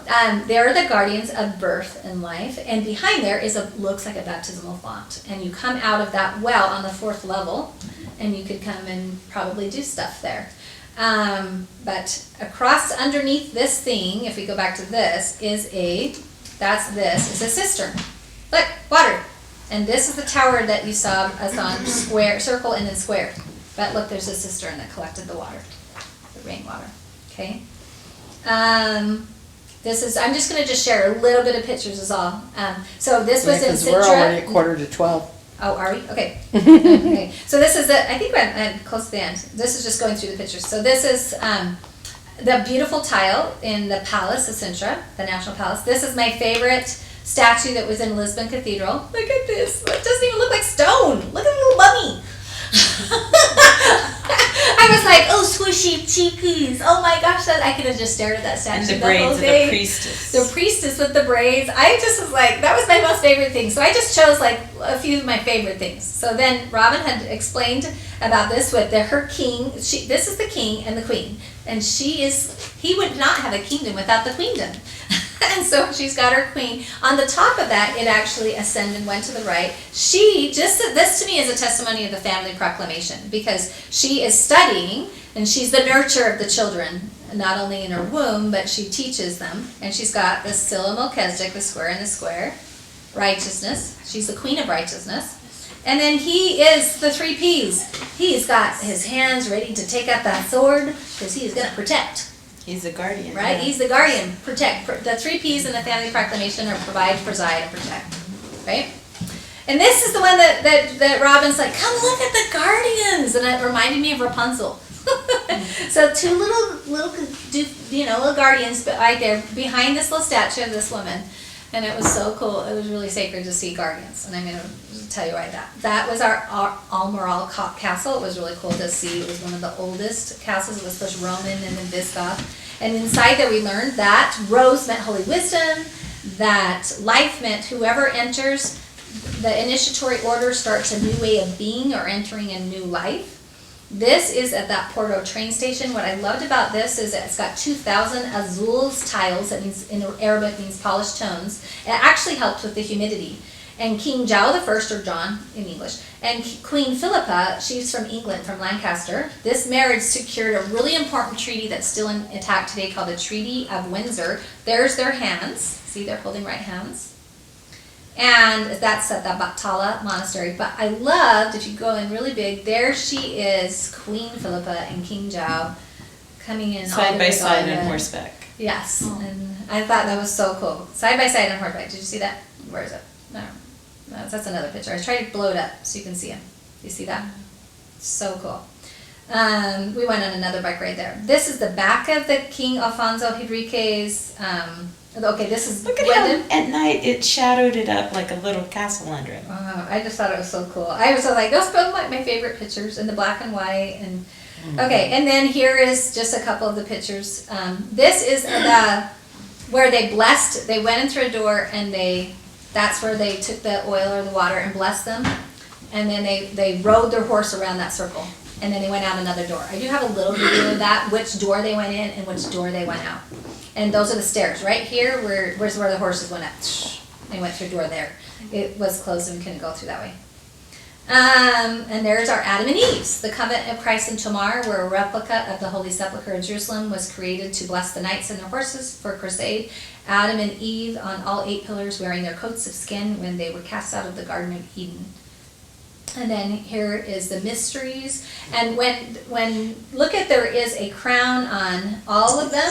there are the guardians of birth and life, and behind there is looks like a baptismal font. And you come out of that well on the fourth level, and you could come and probably do stuff there. But across underneath this thing, if we go back to this, is a cistern. Look, water. And this is the tower that you saw us on square, circle and then square. But look, there's a cistern that collected the water, the rainwater. Okay. This is, I'm just going to just share a little bit of pictures is all. So this was in Sintra. We're already at 11:45. Oh, are we? Okay. Okay. So this is I think we're close to the end. This is just going through the pictures. So this is the beautiful tile in the Palace of Sintra, the National Palace. This is my favorite statue that was in Lisbon Cathedral. Look at this. It doesn't even look like stone. Look at the little mummy. I was like, oh, squishy cheekies. Oh my gosh, I could have just stared at that statue And the the whole braids of day. the priestess. The priestess with the braids. I just was like, that was my most favorite thing. So I just chose like a few of my favorite things. So then Robin had explained about this with her king. This is the king and the queen. And he would not have a kingdom without the queendom. And so she's got her queen. On the top of that, it actually ascended, went to the right. This to me is a testimony of the family proclamation because she is studying and she's the nurturer of the children, not only in her womb, but she teaches them. And she's got the Scylla Melchizedek, the square and the square, righteousness. She's the queen of righteousness. And then he is the 3 Ps. He's got his hands ready to take up that sword because he is going to protect. He's a guardian. Right? He's the guardian. Protect. The 3 Ps in the family proclamation are provide, preside, and protect. Right? And this is the one that Robin's like, come look at the guardians. And it reminded me of Rapunzel. So 2 little guardians right there behind this little statue of this woman. And it was so cool. It was really sacred to see guardians. And I'm going to tell you why that was our Almoral castle. It was really cool to see. It was one of the oldest castles. It was first Roman and then Visigoth. And inside there we learned that rose meant holy wisdom, that life meant whoever enters the initiatory order starts a new way of being or entering a new life. This is at that Porto train station. What I loved about this is that it's got 2,000 azules tiles. That means in Arabic means polished tones. It actually helped with the humidity. And King Zhao I, or John in English, and Queen Philippa, she's from England, from Lancaster. This marriage secured a really important treaty that's still intact today called the Treaty of Windsor. There's their hands. See, they're holding right hands. And that's at the Batala Monastery. But I loved, if you go in really big, there she is, Queen Philippa and King Zhao coming in Side by side on horseback. Yes, and I thought that was so cool. Side by side on horseback. Did you see that? Where is it? No, that's another picture. I tried to blow it up so you can see him. You see that? So cool. We went on another bike ride there. This is the back of the King Alfonso Henrique's. Okay, this is. Look at how at night it shadowed it up like a little castle under it. I just thought it was so cool. I was like, those are like my favorite pictures in the black and white. And okay, and then here is just a couple of the pictures. This is where they blessed, they went in through a door and that's where they took the oil or the water and blessed them. And then they rode their horse around that circle. And then they went out another door. I do have a little video of that, which door they went in and which door they went out. And those are the stairs. Right here, where's where the horses went up. They went through a door there. It was closed and we couldn't go through that way. And there's our Adam and Eve's. The covenant of Christ and Tamar, where a replica of the Holy Sepulchre in Jerusalem was created to bless the knights and their horses for a crusade. Adam and Eve on all 8 pillars wearing their coats of skin when they were cast out of the Garden of Eden. And then here is the mysteries. And when look at, there is a crown on all of them.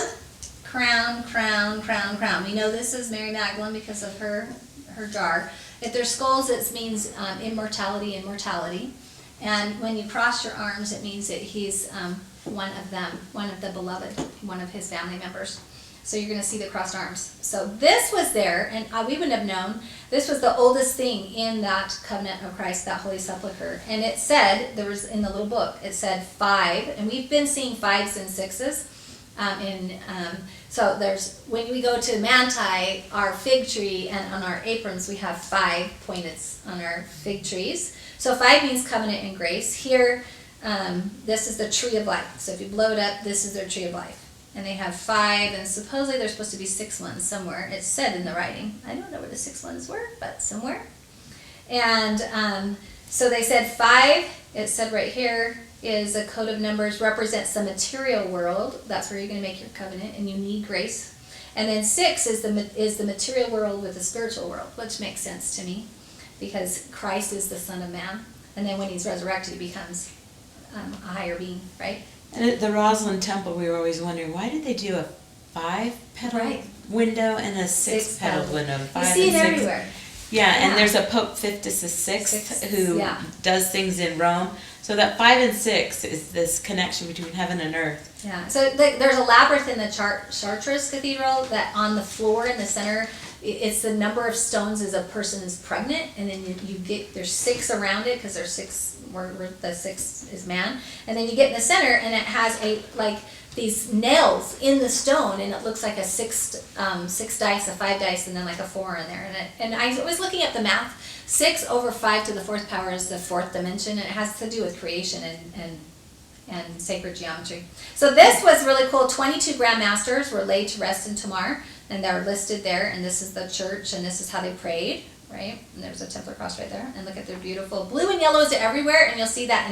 Crown, crown, crown, crown. We know this is Mary Magdalene because of her jar. If there's skulls, it means immortality and mortality. And when you cross your arms, it means that he's one of them, one of the beloved, one of his family members. So you're going to see the crossed arms. So this was there, and we wouldn't have known. This was the oldest thing in that covenant of Christ, that Holy Sepulchre. And it said, there was in the little book, it said 5, and we've been seeing 5s and 6s. So there's, when we go to Manti, our fig tree, and on our aprons we have 5 pointed on our fig trees. So 5 means covenant and grace. Here, this is the tree of life. So if you blow it up, this is their tree of life. And they have 5, and supposedly there's supposed to be 6 ones somewhere. It's said in the writing. I don't know where the 6 ones were, but somewhere. And so they said 5, it said right here, is a code of numbers, represents the material world. That's where you're going to make your covenant, and you need grace. And then 6 is the material world with the spiritual world, which makes sense to me, because Christ is the Son of Man. And then when he's resurrected, he becomes a higher being, right? And at the Rosalind Temple, we were always wondering, why did they do a 5-petal window and a 6-petal window? You see it everywhere. Yeah, and there's a Pope Victus VI who does things in Rome. So that 5 and 6 is this connection between heaven and earth. Yeah. So there's a labyrinth in the Chartres Cathedral that on the floor in the center, it's the number of stones as a person is pregnant, and then you get, there's 6 around it because there's 6. Where the 6 is man, and then you get in the center, and it has these nails in the stone, and it looks like a 6 dice, a 5 dice, and then like a 4 in there. And I was looking at the math. 6 over 5 to the 4th power is the 4th dimension, and it has to do with creation and sacred geometry. So this was really cool. 22 Grand Masters were laid to rest in Tamar, and they're listed there. And this is the church, and this is how they prayed. Right, and there's a Templar cross right there, and look at their beautiful blue and yellows everywhere, and you'll see that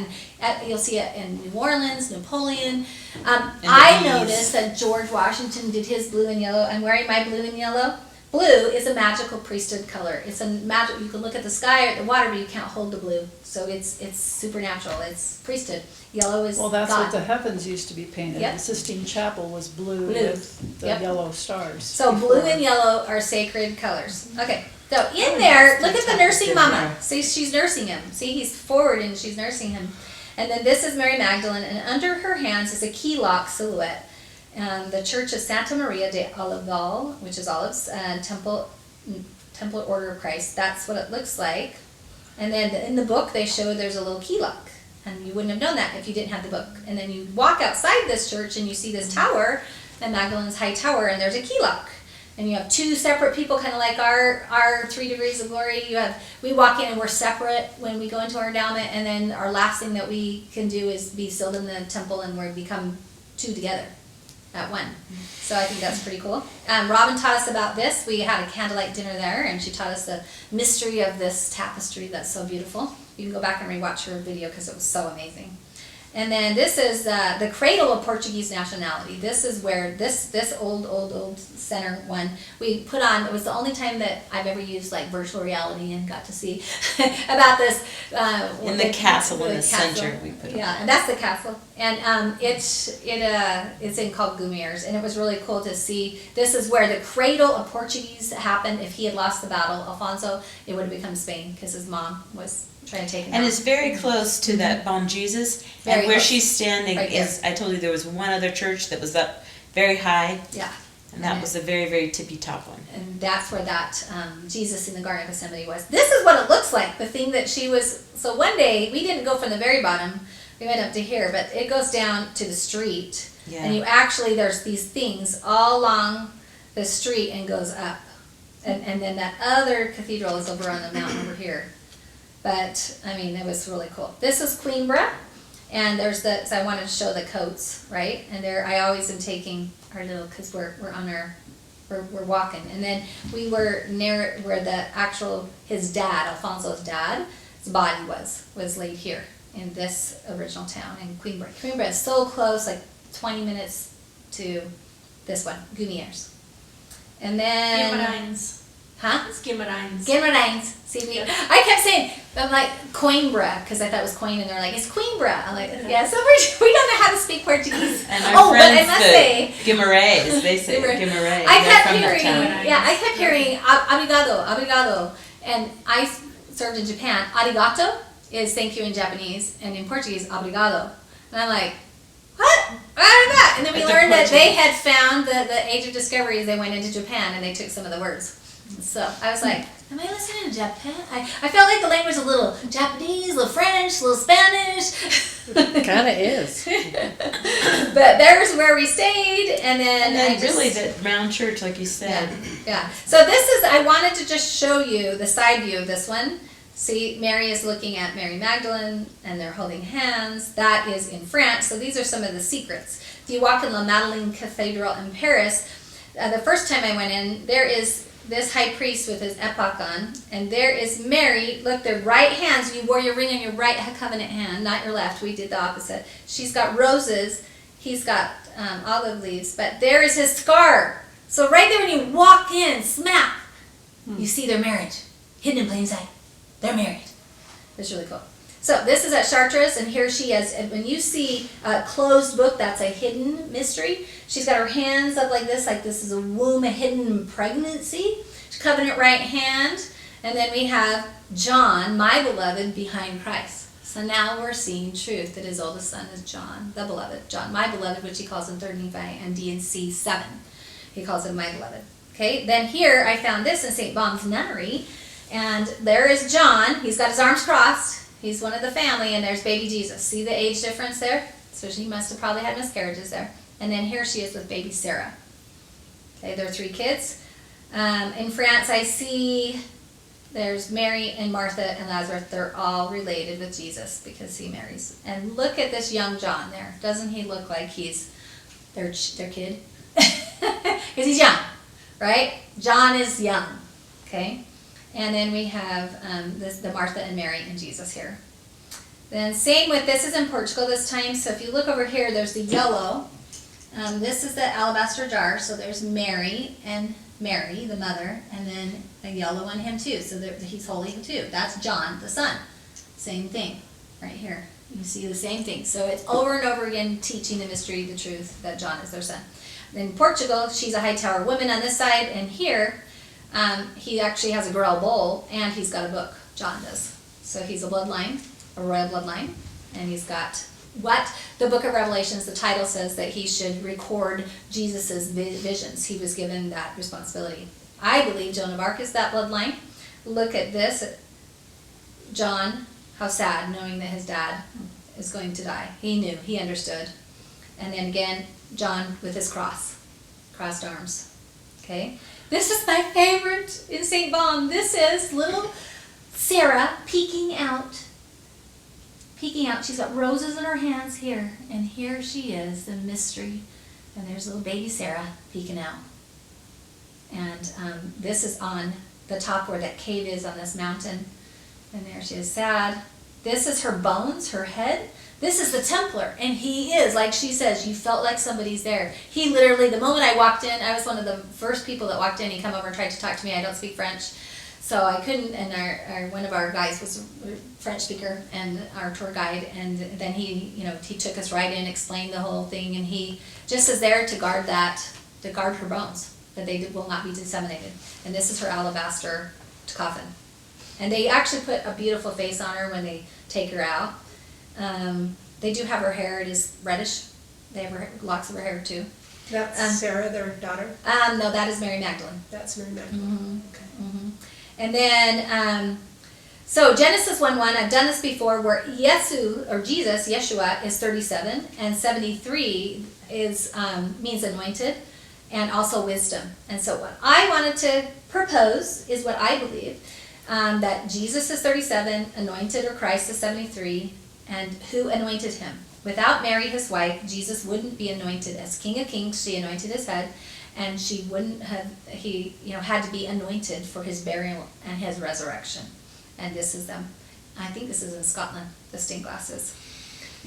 you'll see it in New Orleans, Napoleon. I noticed that George Washington did his blue and yellow. I'm wearing my blue and yellow. Blue is a magical priesthood color. It's a magic. You can look at the sky or the water, but you can't hold the blue. So it's supernatural. It's priesthood. Yellow is Well, that's God. what the heavens used to be painted. Yep. The Sistine Chapel was blue with the yellow stars. So blue and yellow are sacred colors. Okay. So in there, look at the nursing mama. See, she's nursing him. See, he's forward and she's nursing him. And then this is Mary Magdalene, and under her hands is a key lock silhouette. The Church of Santa Maria de Olival, which is Olives, Temple Order of Christ. That's what it looks like. And then in the book, they show there's a little key lock. And you wouldn't have known that if you didn't have the book. And then you walk outside this church and you see this tower, the Magdalene's High Tower, and there's a key lock. And you have 2 separate people, kind of like our 3 degrees of glory. We walk in and we're separate when we go into our endowment, and then our last thing that we can do is be sealed in the temple, and we become 2 together at 1. So I think that's pretty cool. Robin taught us about this. We had a candlelight dinner there, and she taught us the mystery of this tapestry that's so beautiful. You can go back and rewatch her video because it was so amazing. And then this is the cradle of Portuguese nationality. This is where this old center one we put on. It was the only time that I've ever used like virtual reality and got to see about this. In the castle in the center, we put it. Yeah, and that's the castle. And it's in called Guimares, and it was really cool to see. This is where the cradle of Portuguese happened. If he had lost the battle, Alfonso, it would have become Spain because his mom was trying to take him And out. it's very close to that Bom Jesus. Very And where close. she's standing Right is, I told you there was one other church that was up very high. Yeah. And that was a very, very tippy top one. And that's where that Jesus in the Garden of Gethsemane was. This is what it looks like, the thing that she was. So one day, we didn't go from the very bottom, we went up to here, but it goes down to the street. Yeah. And you actually, there's these things all along the street and goes up. And then that other cathedral is over on the mountain over here. But, I mean, it was really cool. This is Queenborough, and there's the, so I wanted to show the coats, right? And there, I always am taking our little, because we're on our, we're walking. And then we were near where the actual, his dad, Alfonso's dad, his body was laid here in this original town in Queenborough. Queenborough is so close, like 20 minutes to this one, Gumiers. And then... Guimarães. Huh? It's Guimarães. Guimarães. See me? I kept saying, I'm like, Coimbra, because I thought it was Coin, and they're like, it's Coimbra. I'm like, yeah, so we don't know how to speak Portuguese. And our Oh, but I friends, must the say, Guimarães, they say Guimarães. Guimarães. I They're kept from that hearing, town. yeah, I kept hearing arigato, arigato. And I served in Japan. Arigato is thank you in Japanese, and in Portuguese, obrigado. And I'm like, what? How did that? And then we It's a learned that they Portuguese. had found the age of discovery as they went into Japan, and they took some of the words. So I was like, am I listening to Japan? I felt like the language was a little Japanese, a little French, a little Spanish. Kinda is. But there's where we stayed, and then, And then I just, really that round church, like you said. yeah. So this is, I wanted to just show you the side view of this one. See, Mary is looking at Mary Magdalene, and they're holding hands. That is in France. So these are some of the secrets. If you walk in La Madeleine Cathedral in Paris, the first time I went in, there is this high priest with his epoch on, and there is Mary. Look, their right hands. You wore your ring on your right covenant hand, not your left. We did the opposite. She's got roses. He's got olive leaves. But there is his scar. So right there when you walk in, smack, you see their marriage hidden in plain sight. They're married. It's really cool. So this is at Chartres, and here she is. And when you see a closed book, that's a hidden mystery. She's got her hands up like this is a womb, a hidden pregnancy. Covenant right hand. And then we have John, my beloved, behind Christ. So now we're seeing truth that his oldest son is John, the beloved. John, my beloved, which he calls in 3 Nephi and D&C 7. He calls him my beloved. Okay, then here I found this in St. Baum's Nunnery. And there is John. He's got his arms crossed. He's one of the family, and there's baby Jesus. See the age difference there? So she must have probably had miscarriages there. And then here she is with baby Sarah. Okay, there are 3 kids. In France, I see there's Mary and Martha and Lazarus. They're all related with Jesus because he marries. And look at this young John there. Doesn't he look like he's their kid? Because he's young, right? John is young, okay? And then we have the Martha and Mary and Jesus here. Then same with, this is in Portugal this time. So if you look over here, there's the yellow. This is the alabaster jar. So there's Mary and Mary, the mother, and then a yellow on him too. So he's holding too. That's John, the son. Same thing right here. You see the same thing. So it's over and over again teaching the mystery, the truth that John is their son. In Portugal, she's a high tower woman on this side, and here he actually has a Grail bowl, and he's got a book. John does. So he's a bloodline, a royal bloodline, and he's got what? The book of Revelations, the title says that he should record Jesus' visions. He was given that responsibility. I believe Joan of Arc is that bloodline. Look at this. John, how sad, knowing that his dad is going to die. He knew, he understood. And then again, John with his crossed arms. Okay? This is my favorite in St. Baum. This is little Sarah peeking out. She's got roses in her hands here. And here she is, the mystery. And there's little baby Sarah peeking out. And this is on the top where that cave is on this mountain. And there she is, sad. This is her bones, her head. This is the Templar, and he is, like she says, you felt like somebody's there. He literally, the moment I walked in, I was one of the first people that walked in. He come over and tried to talk to me. I don't speak French, so I couldn't, and one of our guys was a French speaker, and our tour guide, and then he took us right in, explained the whole thing, and he just is there to guard her bones, that they will not be disseminated. And this is her alabaster coffin. And they actually put a beautiful face on her when they take her out. They do have her hair, it is reddish. They have locks of her hair too. That's Sarah, their daughter? No, that is Mary Magdalene. That's Mary Magdalene. Mm-hmm. Okay. Mm-hmm. And then, so Genesis 1:1, I've done this before, where Yeshua is 37, and 73 is means anointed. and also wisdom. And so what I wanted to propose is what I believe, that Jesus is 37, anointed or Christ is 73, and who anointed him? Without Mary, his wife, Jesus wouldn't be anointed as King of Kings. She anointed his head, and she wouldn't have, he, had to be anointed for his burial and his resurrection. And this is them. I think this is in Scotland, the stained glasses.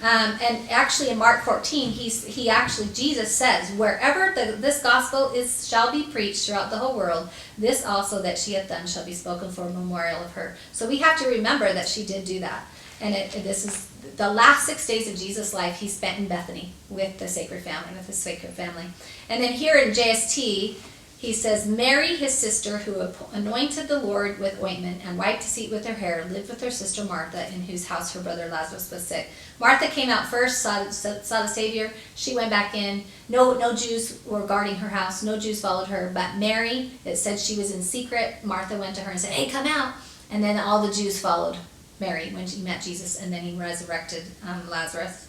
And actually in Mark 14, Jesus says, wherever this gospel shall be preached throughout the whole world, this also that she hath done shall be spoken for a memorial of her. So we have to remember that she did do that. And this is the last 6 days of Jesus' life he spent in Bethany with the sacred family, with his sacred family. And then here in JST, he says, Mary, his sister, who anointed the Lord with ointment and wiped his feet with her hair, lived with her sister Martha, in whose house her brother Lazarus was sick. Martha came out first, saw the Savior. She went back in. No Jews were guarding her house. No Jews followed her. But Mary, it said she was in secret. Martha went to her and said, hey, come out. And then all the Jews followed Mary when she met Jesus, and then he resurrected Lazarus.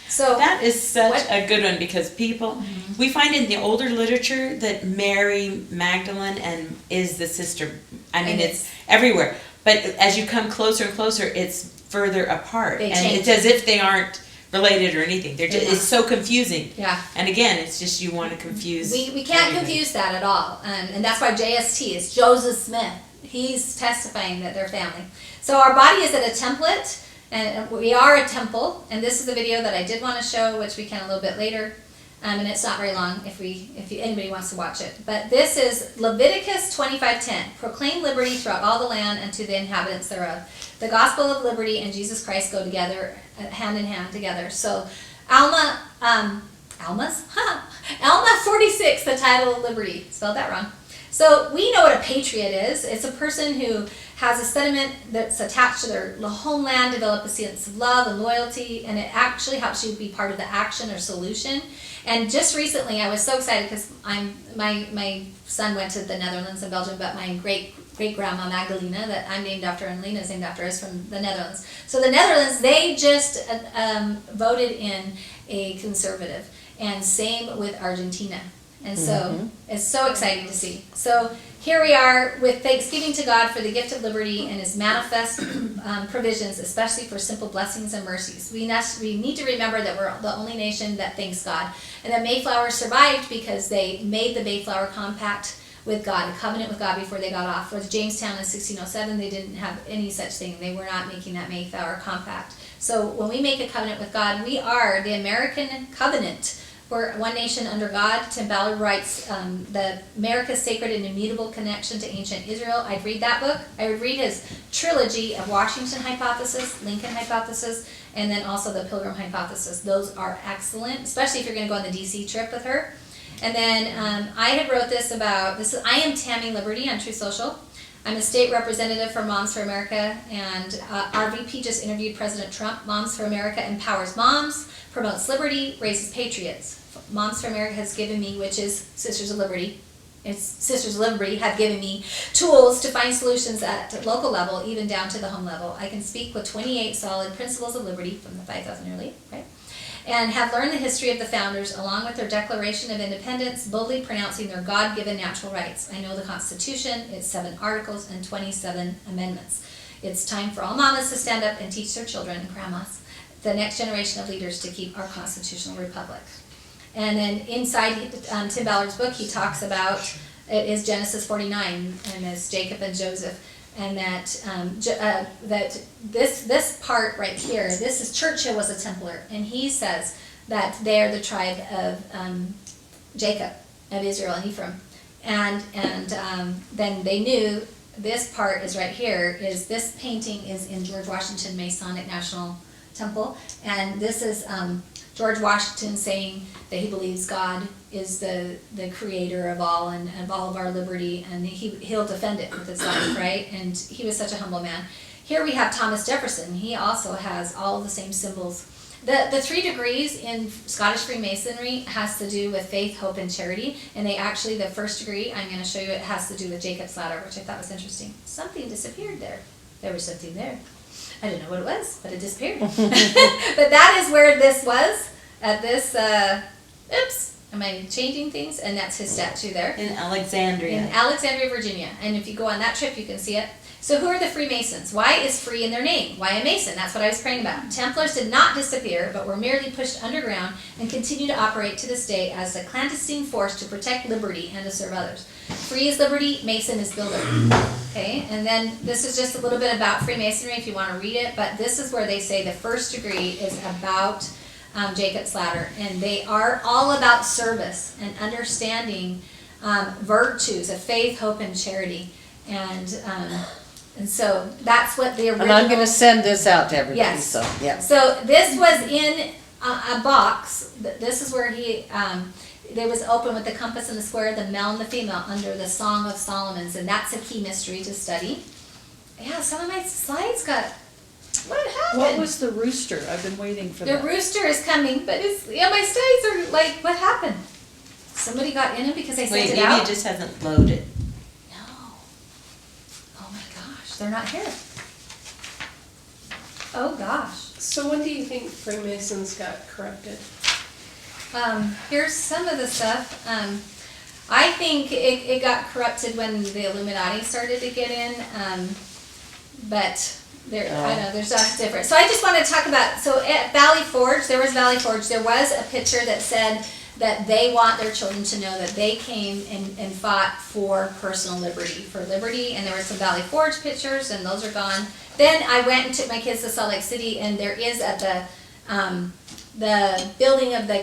So that is such a good one, because people, we find in the older literature that Mary Magdalene is the sister. I mean, it's everywhere. But as you come closer and closer, it's further apart. And it's as if they aren't related or anything. They're just, it's so confusing. Yeah. And again, it's just you want to confuse. We can't confuse that at all. And that's why JST is Joseph Smith. He's testifying that they're family. So our body is at a template. And we are a temple, and this is the video that I did want to show, which we can a little bit later, and it's not very long if anybody wants to watch it. But this is Leviticus 25:10. Proclaim liberty throughout all the land and to the inhabitants thereof. The gospel of liberty and Jesus Christ go together, hand in hand together. So Alma 46, the title of liberty. Spelled that wrong. So we know what a patriot is. It's a person who has a sentiment that's attached to their homeland, develop a sense of love and loyalty, and it actually helps you be part of the action or solution. And just recently, I was so excited because my son went to the Netherlands and Belgium, but my great-grandma Magdalena, that I'm named after and Lena is named after, is from the Netherlands. So the Netherlands, they just voted in a conservative, and same with Argentina. And so it's so exciting to see. So here we are with thanksgiving to God for the gift of liberty and his manifest provisions, especially for simple blessings and mercies. We need to remember that we're the only nation that thanks God. And that Mayflower survived because they made the Mayflower Compact with God, a covenant with God before they got off. Whereas Jamestown in 1607, they didn't have any such thing. They were not making that Mayflower Compact. So when we make a covenant with God, we are the American covenant. We're one nation under God. Tim Ballard writes the America's Sacred and Immutable Connection to Ancient Israel. I'd read that book. I would read his trilogy of Washington Hypothesis, Lincoln Hypothesis, and then also the Pilgrim Hypothesis. Those are excellent, especially if you're going to go on the DC trip with her. And then I had wrote this about, I am Tami Liberty on True Social. I'm a state representative for Moms for America, and our VP just interviewed President Trump. Moms for America empowers moms, promotes liberty, raises patriots. Moms for America has given me, which is Sisters of Liberty. Sisters of Liberty have given me tools to find solutions at local level, even down to the home level. I can speak with 28 solid principles of liberty from the 5,000-year lead, right? And have learned the history of the founders, along with their Declaration of Independence, boldly pronouncing their God-given natural rights. I know the Constitution, its 7 articles and 27 amendments. It's time for all mamas to stand up and teach their children and grandmas, the next generation of leaders, to keep our constitutional republic. And then inside Tim Ballard's book, he talks about, it is Genesis 49, and it's Jacob and Joseph, and that this part right here, this is Churchill was a Templar, and he says that they're the tribe of Jacob, of Israel and Ephraim, and then they knew this part is right here. Is this painting is in George Washington Masonic National Temple, and this is George Washington saying that he believes God is the creator of all and of all of our liberty, and he'll defend it with his life, right? And he was such a humble man. Here we have Thomas Jefferson. He also has all of the same symbols. The 3 degrees in Scottish Freemasonry has to do with faith, hope, and charity. And they actually, the first degree, I'm going to show you, it has to do with Jacob's ladder, which I thought was interesting. Something disappeared there. There was something there. I didn't know what it was, but it disappeared. But that is where this was, at this, oops, Am I changing things? And that's his statue there. In Alexandria. In Alexandria, Virginia. And if you go on that trip, you can see it. So who are the Freemasons? Why is free in their name? Why a Mason? That's what I was praying about. Templars did not disappear, but were merely pushed underground and continue to operate to this day as a clandestine force to protect liberty and to serve others. Free is liberty, Mason is builder. Okay, and then this is just a little bit about Freemasonry if you want to read it, but this is where they say the first degree is about Jacob's ladder, and they are all about service and understanding virtues of faith, hope, and charity. And so that's what the original. And I'm gonna send this out to everybody, Yes. so, yeah. So this was in a box. This is where he. There was open with the compass and the square, the male and the female under the Song of Solomon's, and that's a key mystery to study. Yeah, some of my slides got. What happened? What was the rooster? I've been waiting for The that. rooster is coming, but it's my slides are like, what happened? Somebody got in it because I sent Wait, it maybe out. it just hasn't loaded. No. Oh my gosh, they're not here. Oh gosh. So when do you think Freemasons got corrupted? Here's some of the stuff. I think it got corrupted when the Illuminati started to get in, but I know there's lots different. So I just want to talk about, so at Valley Forge, there was a picture that said that they want their children to know that they came and fought for personal liberty, and there were some Valley Forge pictures, and those are gone. Then I went and took my kids to Salt Lake City, and there is at the building of the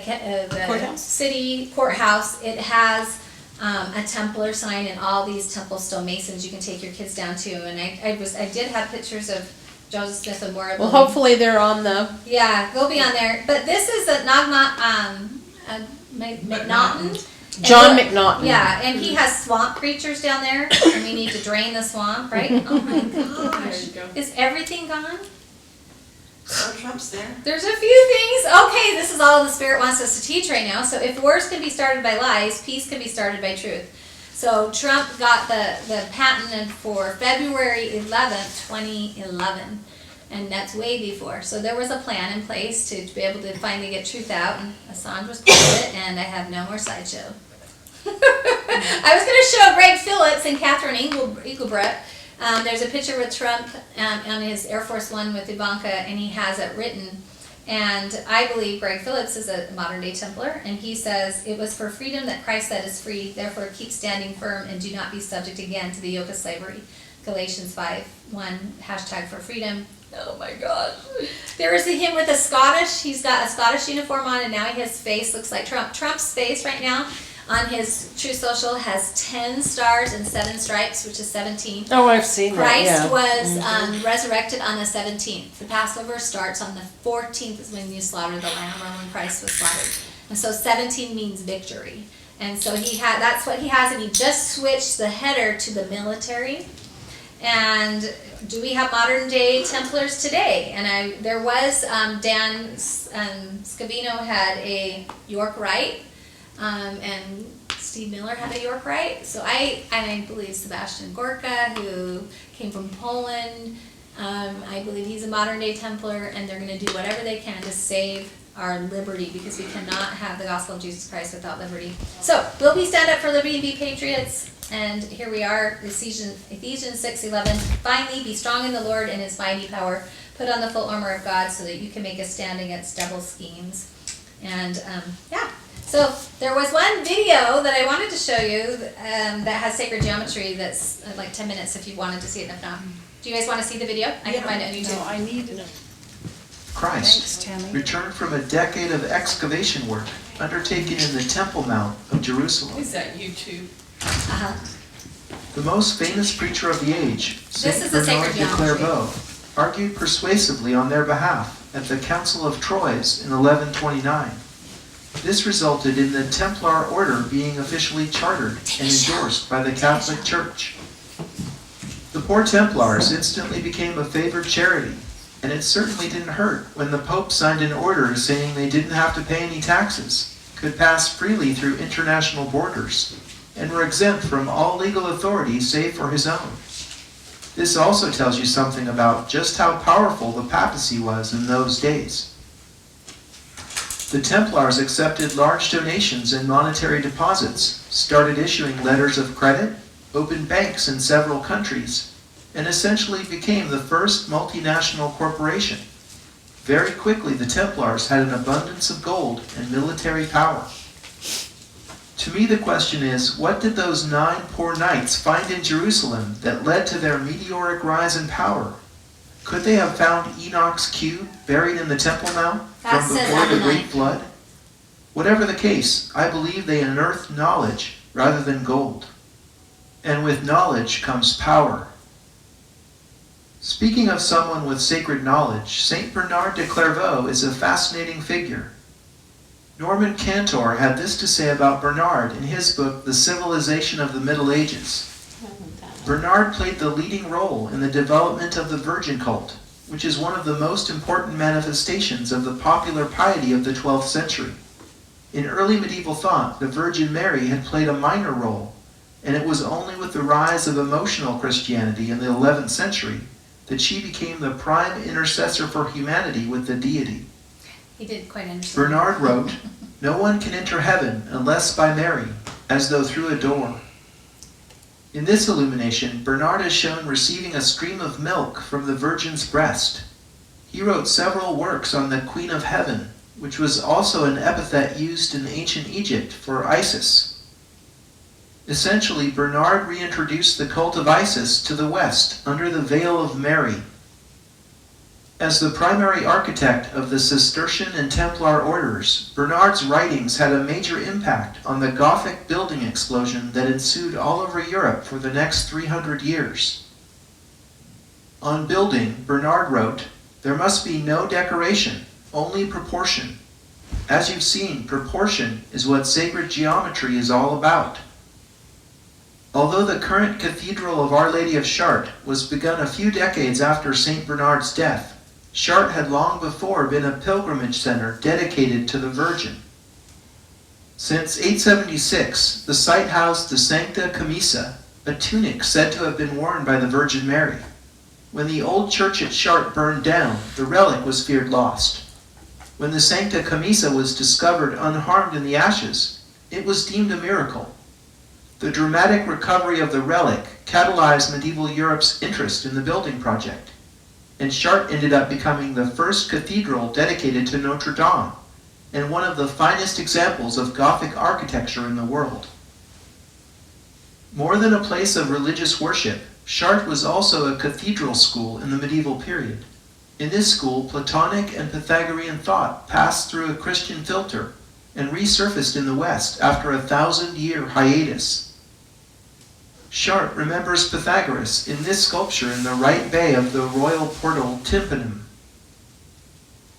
Courthouse? city courthouse, it has a Templar sign and all these temple stonemasons you can take your kids down to. And I did have pictures of Joseph Smith and Moore. Well, hopefully they're on the, Yeah, they'll be on there. But this is a McNaughton. John McNaughton. Yeah, and he has swamp creatures down there, and we need to drain the swamp, right? Oh my gosh. There you go. Is everything gone? Trump's there. There's a few things. Okay, this is all the Spirit wants us to teach right now. So if wars can be started by lies, peace can be started by truth. So Trump got the patent for February 11th, 2011. And that's way before. So there was a plan in place to be able to finally get truth out. And Assange was part of it, and I have no more slideshow. I was going to show Greg Phillips and Catherine Engelbrecht. There's a picture with Trump on his Air Force One with Ivanka, and he has it written. And I believe Greg Phillips is a modern-day Templar, and he says, "It was for freedom that Christ set us free. Therefore, keep standing firm and do not be subject again to the yoke of slavery." Galatians 5:1, #for freedom. Oh my gosh. There is him with he's got a Scottish uniform on, and now his face looks like Trump. Trump's face right now on his True Social has 10 stars and 7 stripes, which is 17. oh, I've seen that, yeah. Christ was resurrected on the 17th. The Passover starts on the 14th is when you slaughter the lamb, or when Christ was slaughtered. And so 17 means victory. And so that's what he has, and he just switched the header to the military. And do we have modern day Templars today? And there was Dan Scavino had a York Rite, and Steve Miller had a York Rite. So I believe Sebastian Gorka, who came from Poland, I believe he's a modern day Templar, and they're going to do whatever they can to save our liberty, because we cannot have the gospel of Jesus Christ without liberty. So will we stand up for liberty and be patriots? And here we are, Ephesians 6:11. Finally, be strong in the Lord and his mighty power. Put on the full armor of God so that you can make a stand against devil's schemes. And so there was one video that I wanted to show you that has sacred geometry that's like 10 minutes if you wanted to see it. If not, do you guys want to see the video? I can find it on YouTube. No, I need to know. Christ Thanks, Tami. returned from a decade of excavation work undertaken in the Temple Mount of Jerusalem. Is that YouTube? Uh-huh. The most famous preacher of the age, This Saint is the Bernard sacred de geometry. Clairvaux, argued persuasively on their behalf at the Council of Troyes in 1129. This resulted in the Templar order being officially chartered and endorsed by the Catholic Church. The poor Templars instantly became a favored charity, and it certainly didn't hurt when the Pope signed an order saying they didn't have to pay any taxes, could pass freely through international borders, and were exempt from all legal authority save for his own. This also tells you something about just how powerful the papacy was in those days. The Templars accepted large donations and monetary deposits, started issuing letters of credit, opened banks in several countries, and essentially became the first multinational corporation. Very quickly, the Templars had an abundance of gold and military power. To me, the question is, what did those 9 poor knights find in Jerusalem that led to their meteoric rise in power? Could they have found Enoch's cube buried in the Temple Mount That from says before the Adonai. Great Flood? Whatever the case, I believe they unearthed knowledge rather than gold. And with knowledge comes power. Speaking of someone with sacred knowledge, Saint Bernard de Clairvaux is a fascinating figure. Norman Cantor had this to say about Bernard in his book, The Civilization of the Middle Ages. Bernard played the leading role in the development of the Virgin cult, which is one of the most important manifestations of the popular piety of the 12th century. In early medieval thought, the Virgin Mary had played a minor role, and it was only with the rise of emotional Christianity in the 11th century that she became the prime intercessor for humanity with the deity. He did quite interesting. Bernard wrote, "No one can enter heaven unless by Mary, as though through a door." In this illumination, Bernard is shown receiving a stream of milk from the Virgin's breast. He wrote several works on the Queen of Heaven, which was also an epithet used in ancient Egypt for Isis. Essentially, Bernard reintroduced the cult of Isis to the West under the veil of Mary. As the primary architect of the Cistercian and Templar orders, Bernard's writings had a major impact on the Gothic building explosion that ensued all over Europe for the next 300 years. On building, Bernard wrote, "There must be no decoration, only proportion. As you've seen, proportion is what sacred geometry is all about." Although the current Cathedral of Our Lady of Chartres was begun a few decades after St. Bernard's death, Chartres had long before been a pilgrimage center dedicated to the Virgin. Since 876, the site housed the Sancta Camisa, a tunic said to have been worn by the Virgin Mary. When the old church at Chartres burned down, the relic was feared lost. When the Sancta Camisa was discovered unharmed in the ashes, it was deemed a miracle. The dramatic recovery of the relic catalyzed medieval Europe's interest in the building project, and Chartres ended up becoming the first cathedral dedicated to Notre Dame, and one of the finest examples of Gothic architecture in the world. More than a place of religious worship, Chartres was also a cathedral school in the medieval period. In this school, Platonic and Pythagorean thought passed through a Christian filter and resurfaced in the West after a 1,000-year hiatus. Chartres remembers Pythagoras in this sculpture in the right bay of the royal portal tympanum.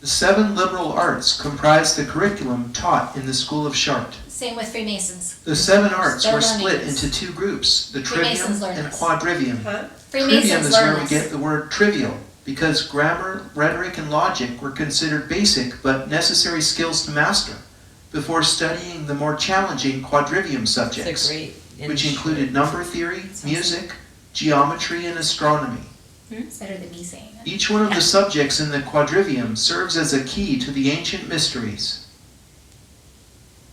The 7 liberal arts comprise the curriculum taught in the school of Chartres. Same with Freemasons. The 7 arts They're were split learning this. into 2 groups, the Freemasons trivium learn and this. quadrivium. Huh? Trivium Freemasons is where learn we this. get the word trivial, because grammar, rhetoric, and logic were considered basic but necessary skills to master before studying the more challenging quadrivium It's a subjects, great which intro. included number theory, music, geometry, and astronomy. It's better than me saying it. Each one of the subjects in the quadrivium serves as a key to the ancient mysteries.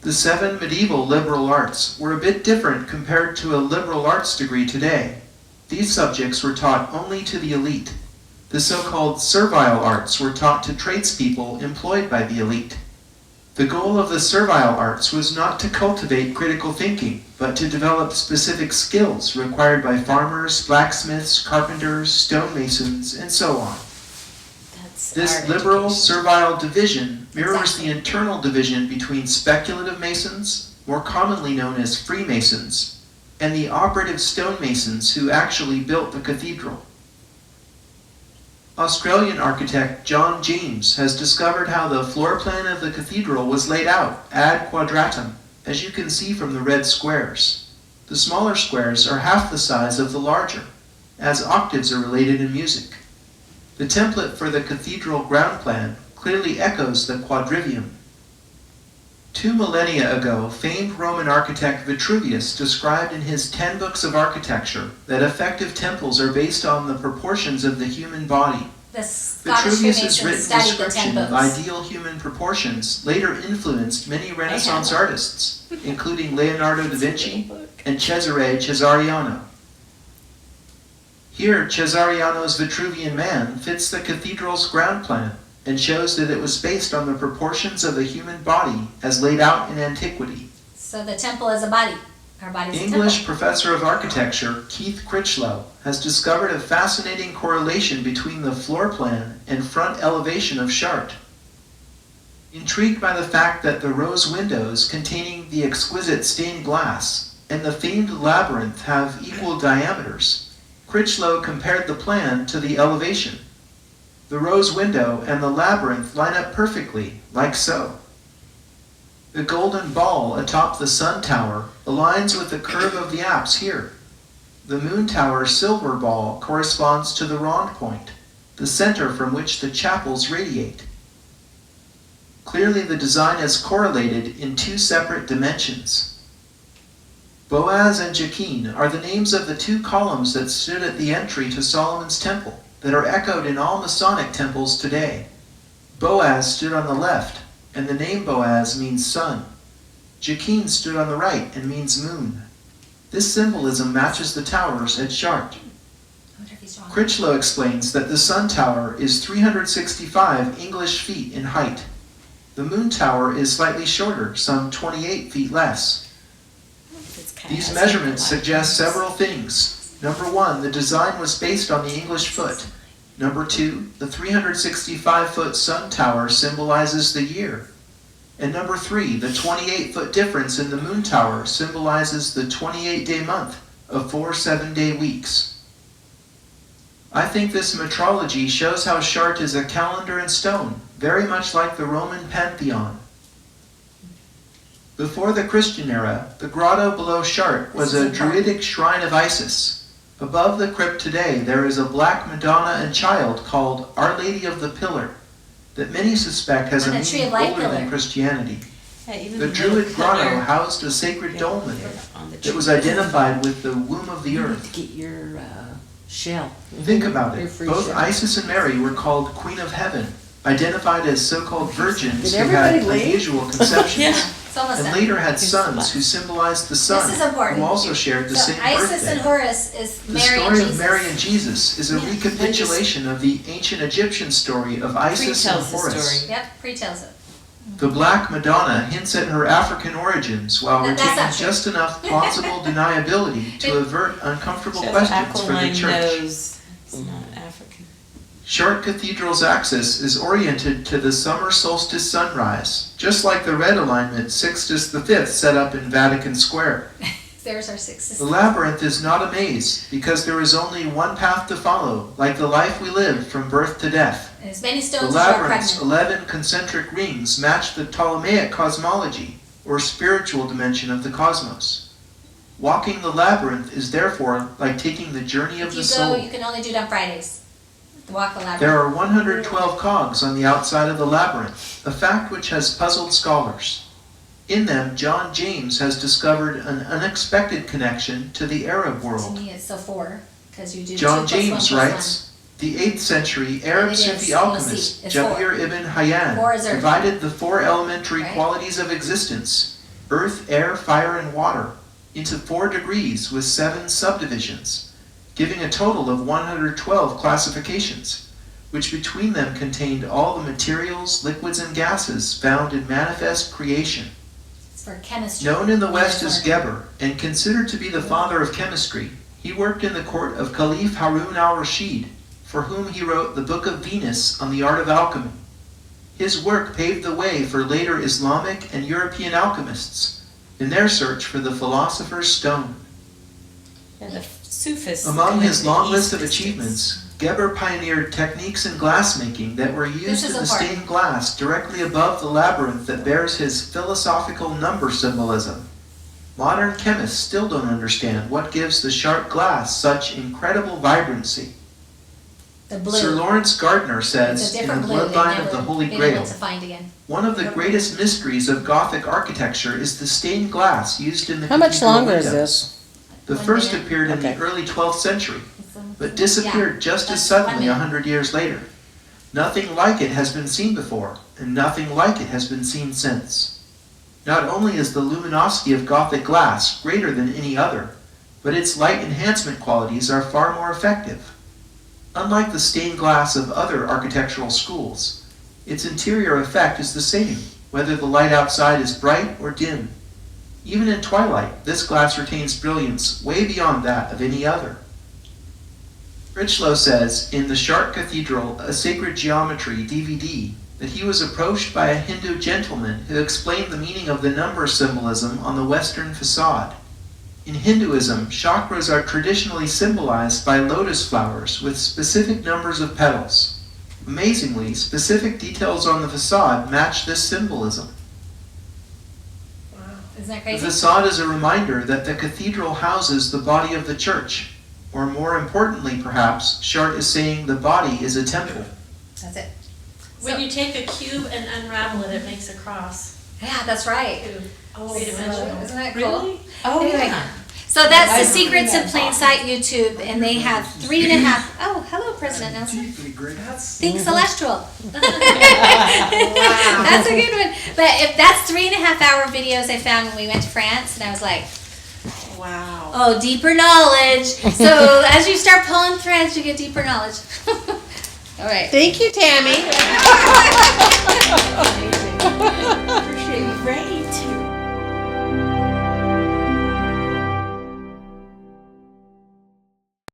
The 7 medieval liberal arts were a bit different compared to a liberal arts degree today. These subjects were taught only to the elite. The so-called servile arts were taught to tradespeople employed by the elite. The goal of the servile arts was not to cultivate critical thinking, but to develop specific skills required by farmers, blacksmiths, carpenters, stonemasons, and so on. That's This art liberal education. servile division mirrors Exactly. the internal division between speculative masons, more commonly known as Freemasons, and the operative stonemasons who actually built the cathedral. Australian architect John James has discovered how the floor plan of the cathedral was laid out ad quadratum, as you can see from the red squares. The smaller squares are half the size of the larger, as octaves are related in music. The template for the cathedral ground plan clearly echoes the quadrivium. 2 millennia ago, famed Roman architect Vitruvius described in his 10 books of architecture that effective temples are based on the proportions of the human body, The Scottish Vitruvius's Freemasons written studied the 10 description of books. ideal human proportions later influenced many Renaissance artists, including Leonardo da Vinci and Cesare Cesariano. Here, Cesariano's Vitruvian Man fits the cathedral's ground plan and shows that it was based on the proportions of the human body as laid out in antiquity. So the temple is a body. Our body's a temple. English professor of architecture Keith Critchlow has discovered a fascinating correlation between the floor plan and front elevation of Chartres. Intrigued by the fact that the rose windows containing the exquisite stained glass and the famed labyrinth have equal diameters, Critchlow compared the plan to the elevation. The rose window and the labyrinth line up perfectly, like so. The golden ball atop the sun tower aligns with the curve of the apse here. The moon tower's silver ball corresponds to the rond point, the center from which the chapels radiate. Clearly the design is correlated in two separate dimensions. Boaz and Jachin are the names of the two columns that stood at the entry to Solomon's temple that are echoed in all Masonic temples today. Boaz stood on the left, and the name Boaz means sun. Jachin stood on the right and means moon. This symbolism matches the towers at Chartres. Critchlow explains that the sun tower is 365 English feet in height. The moon tower is slightly shorter, some 28 feet less. These measurements suggest several things. Number one, the design was based on the English foot. Number two, the 365-foot sun tower symbolizes the year. And number three, the 28-foot difference in the moon tower symbolizes the 28-day month of 4 7-day weeks. I think this metrology shows how Chartres is a calendar in stone, very much like the Roman Pantheon. Before the Christian era, the grotto below Chartres was a druidic shrine of Isis. Above the crypt today, there is a black Madonna and child called Our Lady of the Pillar, that many suspect has a And a tree meaning of light older pillar. than Christianity. Yeah, even The little Druid grotto pillar housed a sacred dome in it on the that was tree. identified with the womb of the You need earth. to get your shell. Think about Your it. free Both shell. Isis and Mary were called Queen of Heaven, identified as so-called virgins Did who had everybody leave? unusual conceptions, Yeah. It's almost and done. later had sons who symbolized the sun, This is important. who also shared the So same Isis and birthday. Horus is The Mary and story Jesus. of Mary and Jesus is a recapitulation of the ancient Egyptian story of Isis and Pre-tells the Horus. story. Yep, pre-tells it. The Black Madonna hints at her African origins while That's retaining not true. just enough plausible deniability to avert uncomfortable Shows questions for the aquiline church. nose. It's not African. Chartres Cathedral's axis is oriented to the summer solstice sunrise, just like the red alignment Sixtus V set up in Vatican Square. There's our six. The labyrinth is not a maze because there is only one path to follow, like the life we live from birth to death. And as many The stones as you are labyrinth's pregnant. 11 concentric rings match the Ptolemaic cosmology, or spiritual dimension of the cosmos. Walking the labyrinth is therefore like taking the journey of If the you go, soul. you can only do it on Fridays. Walk the labyrinth. There are 112 cogs on the outside of the labyrinth, a fact which has puzzled scholars. In them, John James has discovered an unexpected connection to the Arab To world. me, it's so 4, because you do John 2 plus 1 James plus writes, the 8th century Arab It is, Sufi you'll alchemist see, it's 4. Jabir ibn Hayyan 4 is earth. divided the 4 elementary Right. qualities of existence, earth, air, fire, and water, into 4 degrees with 7 subdivisions, giving a total of 112 classifications, which between them contained all the materials, liquids, and gases found in manifest creation. It's for chemistry. Known in the West as Learn. Geber, and considered to be the father of chemistry, he worked in the court of Caliph Harun al-Rashid, for whom he wrote the Book of Venus on the art of alchemy. His work paved the way for later Islamic and European alchemists in their search for the philosopher's stone. And the Sufis. Among his connect the long East list of districts. achievements, Geber pioneered techniques in glassmaking that were used This in is the important. stained glass directly above the labyrinth that bears his philosophical number symbolism. Modern chemists still don't understand what gives the sharp glass such incredible vibrancy. The blue. Sir Lawrence Gardner It's says a in different the blue. They bloodline never of the Holy been Grail, able to find again. one of the greatest mysteries of Gothic architecture is the stained glass used in the How much cathedral longer is windows. this? The 1 first minute. appeared in Okay. the early 12th century, It's but disappeared just as that's suddenly 1 minute. 100 years later. Nothing like it has been seen before, and nothing like it has been seen since. Not only is the luminosity of Gothic glass greater than any other, but its light enhancement qualities are far more effective. Unlike the stained glass of other architectural schools, its interior effect is the same, whether the light outside is bright or dim. Even in twilight, this glass retains brilliance way beyond that of any other. Richlow says in the Chartres Cathedral, a Sacred Geometry DVD, that he was approached by a Hindu gentleman who explained the meaning of the number symbolism on the western facade. In Hinduism, chakras are traditionally symbolized by lotus flowers with specific numbers of petals. Amazingly, specific details on the facade match this symbolism. Isn't that The crazy? facade is a reminder that the cathedral houses the body of the church, or more importantly perhaps, Chartres is saying the body is a temple. That's it. When you take a cube and unravel it, it makes a cross. Yeah, that's right. Three-dimensional. Isn't that cool? Really? Oh, Anyway. yeah. So that's the I've Secrets seen in that Plain talk. Sight YouTube, and they have 3.5. Oh, hello, President Nelson. Think celestial. That's a good one. But if that's 3.5 hour videos I found when we went to France, and I was like, Wow. oh, deeper knowledge. So as you start pulling threads, you get deeper knowledge. All right. Thank you, Tammy. Great.